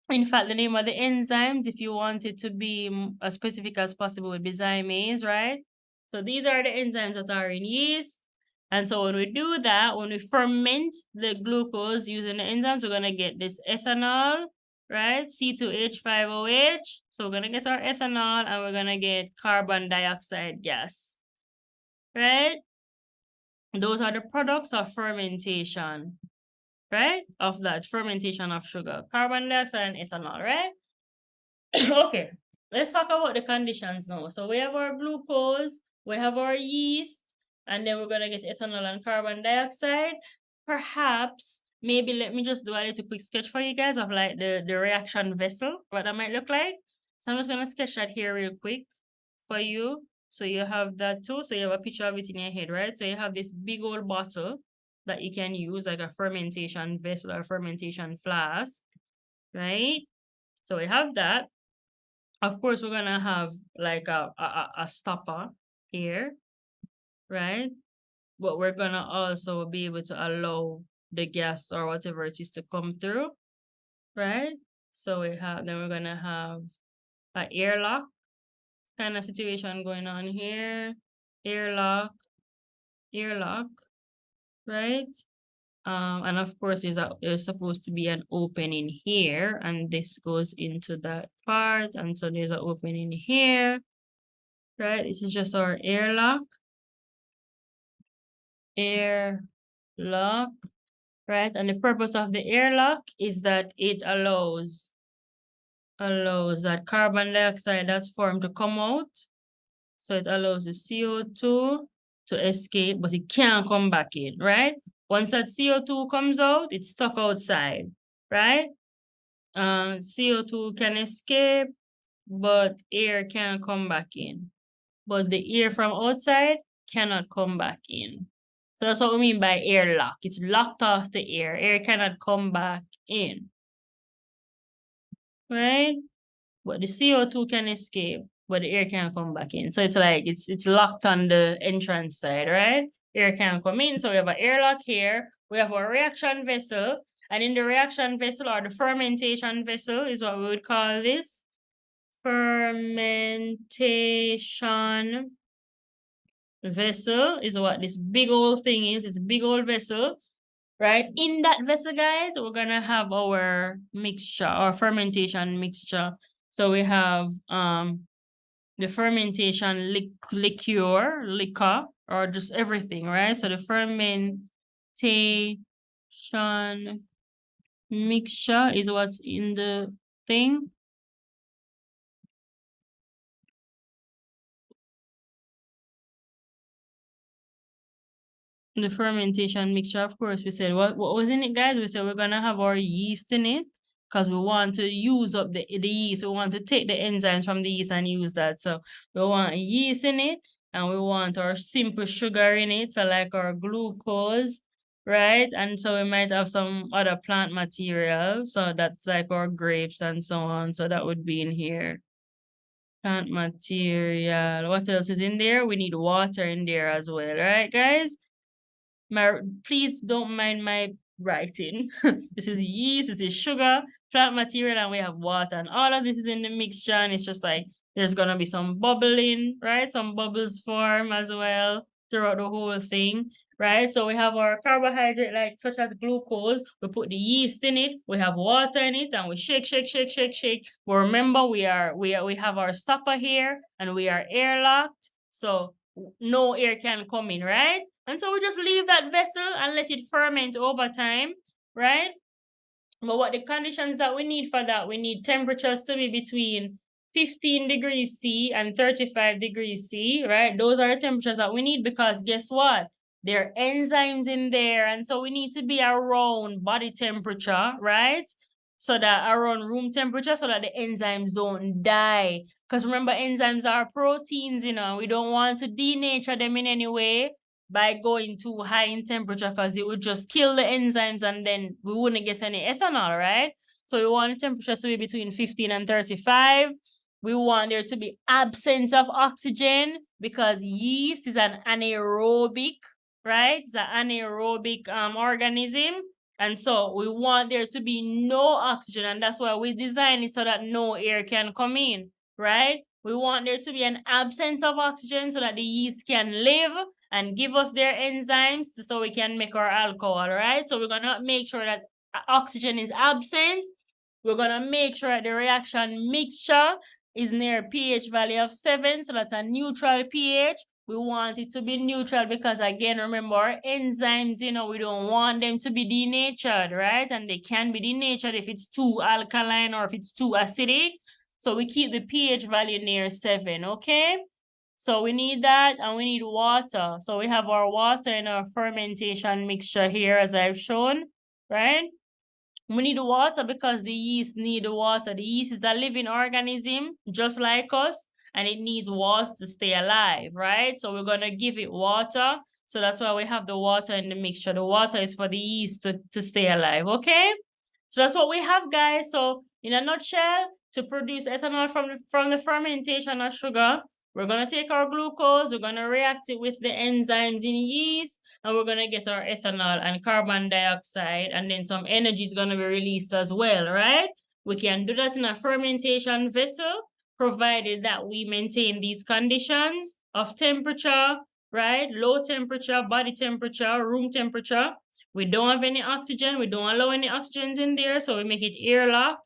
In fact, the name of the enzymes, if you want it to be as specific as possible, would be zymase, right? So these are the enzymes that are in yeast. And so when we do that, when we ferment the glucose using the enzymes, we're going to get this ethanol, right? C2H5OH. So we're going to get our ethanol and we're going to get carbon dioxide gas, right? Those are the products of fermentation, right? Of that fermentation of sugar, carbon dioxide and ethanol, right? Okay, let's talk about the conditions now. So we have our glucose, we have our yeast, and then we're gonna get ethanol and carbon dioxide. Perhaps, maybe let me just do a little quick sketch for you guys of like the reaction vessel, what that might look like. So I'm just gonna sketch that here real quick for you. So you have that too. So you have a picture of it in your head, right? So you have this big old bottle that you can use like a fermentation vessel or fermentation flask, right? So we have that. Of course, we're gonna have like a stopper here, right? But we're gonna also be able to allow the gas or whatever it is to come through, right? So then we're gonna have an airlock kind of situation going on here. Airlock, right? And of course there's supposed to be an opening here, and this goes into that part, and so there's an opening here, right? This is just our airlock, right? And the purpose of the airlock is that it allows that carbon dioxide that's formed to come out. So it allows the CO2 to escape, but it can't come back in, right? Once that CO2 comes out, it's stuck outside, right? CO2 can escape, but air can come back in. But the air from outside cannot come back in. So that's what we mean by airlock. It's locked off the air. Air cannot come back in, right? But the CO2 can escape, but the air can't come back in. So it's like it's locked on the entrance side, right? Air can't come in. So we have an airlock here. We have a reaction vessel. And in the reaction vessel or the fermentation vessel is what we would call this. Fermentation vessel is what this big old thing is. It's a big old vessel, right? In that vessel, guys, we're gonna have our mixture, our fermentation mixture. So we have the fermentation liquor, or just everything, right? So the fermentation mixture is what's in the thing. The fermentation mixture, of course, we said, what was in it, guys? We said we're gonna have our yeast in it because we want to use up the yeast. We want to take the enzymes from the yeast and use that. So we want yeast in it, and we want our simple sugar in it, so like our glucose, right? And so we might have some other plant material. So that's like our grapes and so on. So that would be in here. Plant material. What else is in there? We need water in there as well, right, guys? Please don't mind my writing. This is yeast, this is sugar, plant material, and we have water, and all of this is in the mixture, and it's just like there's gonna be some bubbling, right? Some bubbles form as well throughout the whole thing, right? So we have our carbohydrate, like such as glucose. We put the yeast in it. We have water in it, and we shake, shake, shake, shake, shake. But remember, we have our stopper here, and we are airlocked, so no air can come in, right? And so we just leave that vessel and let it ferment over time, right? But what the conditions that we need for that, we need temperatures to be between 15 degrees C and 35 degrees C, right? Those are the temperatures that we need because guess what? There are enzymes in there. And so we need to be around body temperature, right? So that around room temperature so that the enzymes don't die. Because remember, enzymes are proteins, we don't want to denature them in any way by going too high in temperature because it would just kill the enzymes and then we wouldn't get any ethanol, right? So we want the temperature to be between 15 and 35. We want there to be absence of oxygen because yeast is an anaerobic, right? It's an anaerobic organism. And so we want there to be no oxygen, and that's why we design it so that no air can come in, right? We want there to be an absence of oxygen so that the yeast can live and give us their enzymes so we can make our alcohol, right? So we're gonna make sure that oxygen is absent. We're gonna make sure that the reaction mixture is near pH value of 7, so that's a neutral pH. We want it to be neutral because, again, remember, our enzymes, we don't want them to be denatured, right? And they can be denatured if it's too alkaline or if it's too acidic. So we keep the pH value near 7, okay? So we need that, and we need water. So we have our water in our fermentation mixture here, as I've shown, right? We need water because the yeast need the water. The yeast is a living organism, just like us, and it needs water to stay alive, right? So we're going to give it water. So that's why we have the water in the mixture. The water is for the yeast to stay alive, okay? So that's what we have, guys. So in a nutshell, to produce ethanol from the fermentation of sugar, we're going to take our glucose, we're going to react it with the enzymes in yeast, and we're going to get our ethanol and carbon dioxide, and then some energy is going to be released as well, right? We can do that in a fermentation vessel, provided that we maintain these conditions of temperature, right? Low temperature, body temperature, room temperature. We don't have any oxygen. We don't allow any oxygens in there, so we make it airlock.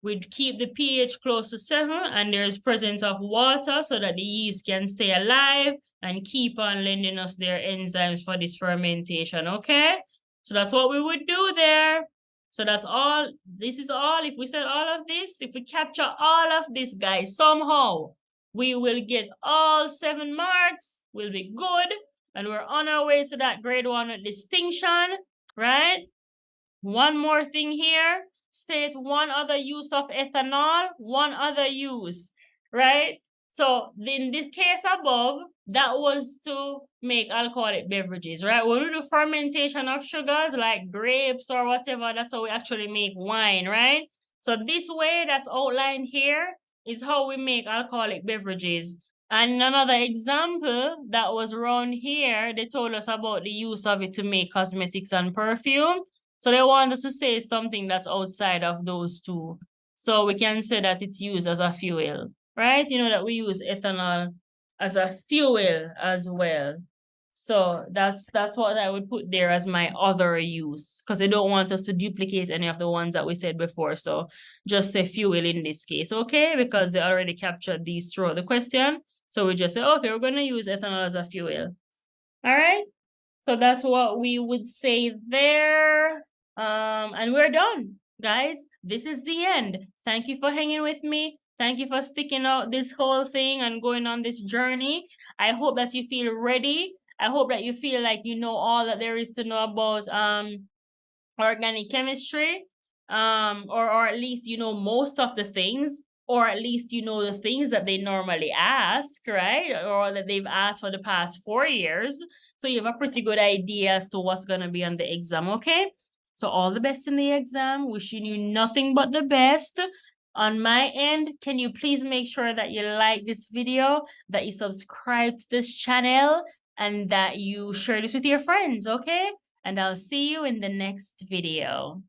We keep the pH close to 7, and there is presence of water so that the yeast can stay alive and keep on lending us their enzymes for this fermentation, okay? So that's what we would do there. So that's all. This is all. If we said all of this, if we capture all of this, guys, somehow we will get all 7 marks. We'll be good. And we're on our way to that grade 1 with distinction, right? One more thing here. State one other use of ethanol, one other use, right? So in this case above, that was to make alcoholic beverages, right? When we do fermentation of sugars like grapes or whatever, that's how we actually make wine, right? So this way that's outlined here is how we make alcoholic beverages. And another example that was around here, they told us about the use of it to make cosmetics and perfume. So they want us to say something that's outside of those two. So we can say that it's used as a fuel, right? You know that we use ethanol as a fuel as well. So that's what I would put there as my other use, because they don't want us to duplicate any of the ones that we said before. So just say fuel in this case, okay? Because they already captured these throughout the question. So we just say, okay, we're going to use ethanol as a fuel. All right? So that's what we would say there. And we're done, guys. This is the end. Thank you for hanging with me. Thank you for sticking out this whole thing and going on this journey. I hope that you feel ready. I hope that you feel like you know all that there is to know about organic chemistry, or at least you know most of the things, or at least you know the things that they normally ask, right? Or that they've asked for the past 4 years. So you have a pretty good idea as to what's going to be on the exam, okay? So all the best in the exam. Wishing you nothing but the best. On my end, can you please make sure that you like this video, that you subscribe to this channel, and that you share this with your friends, okay? And I'll see you in the next video.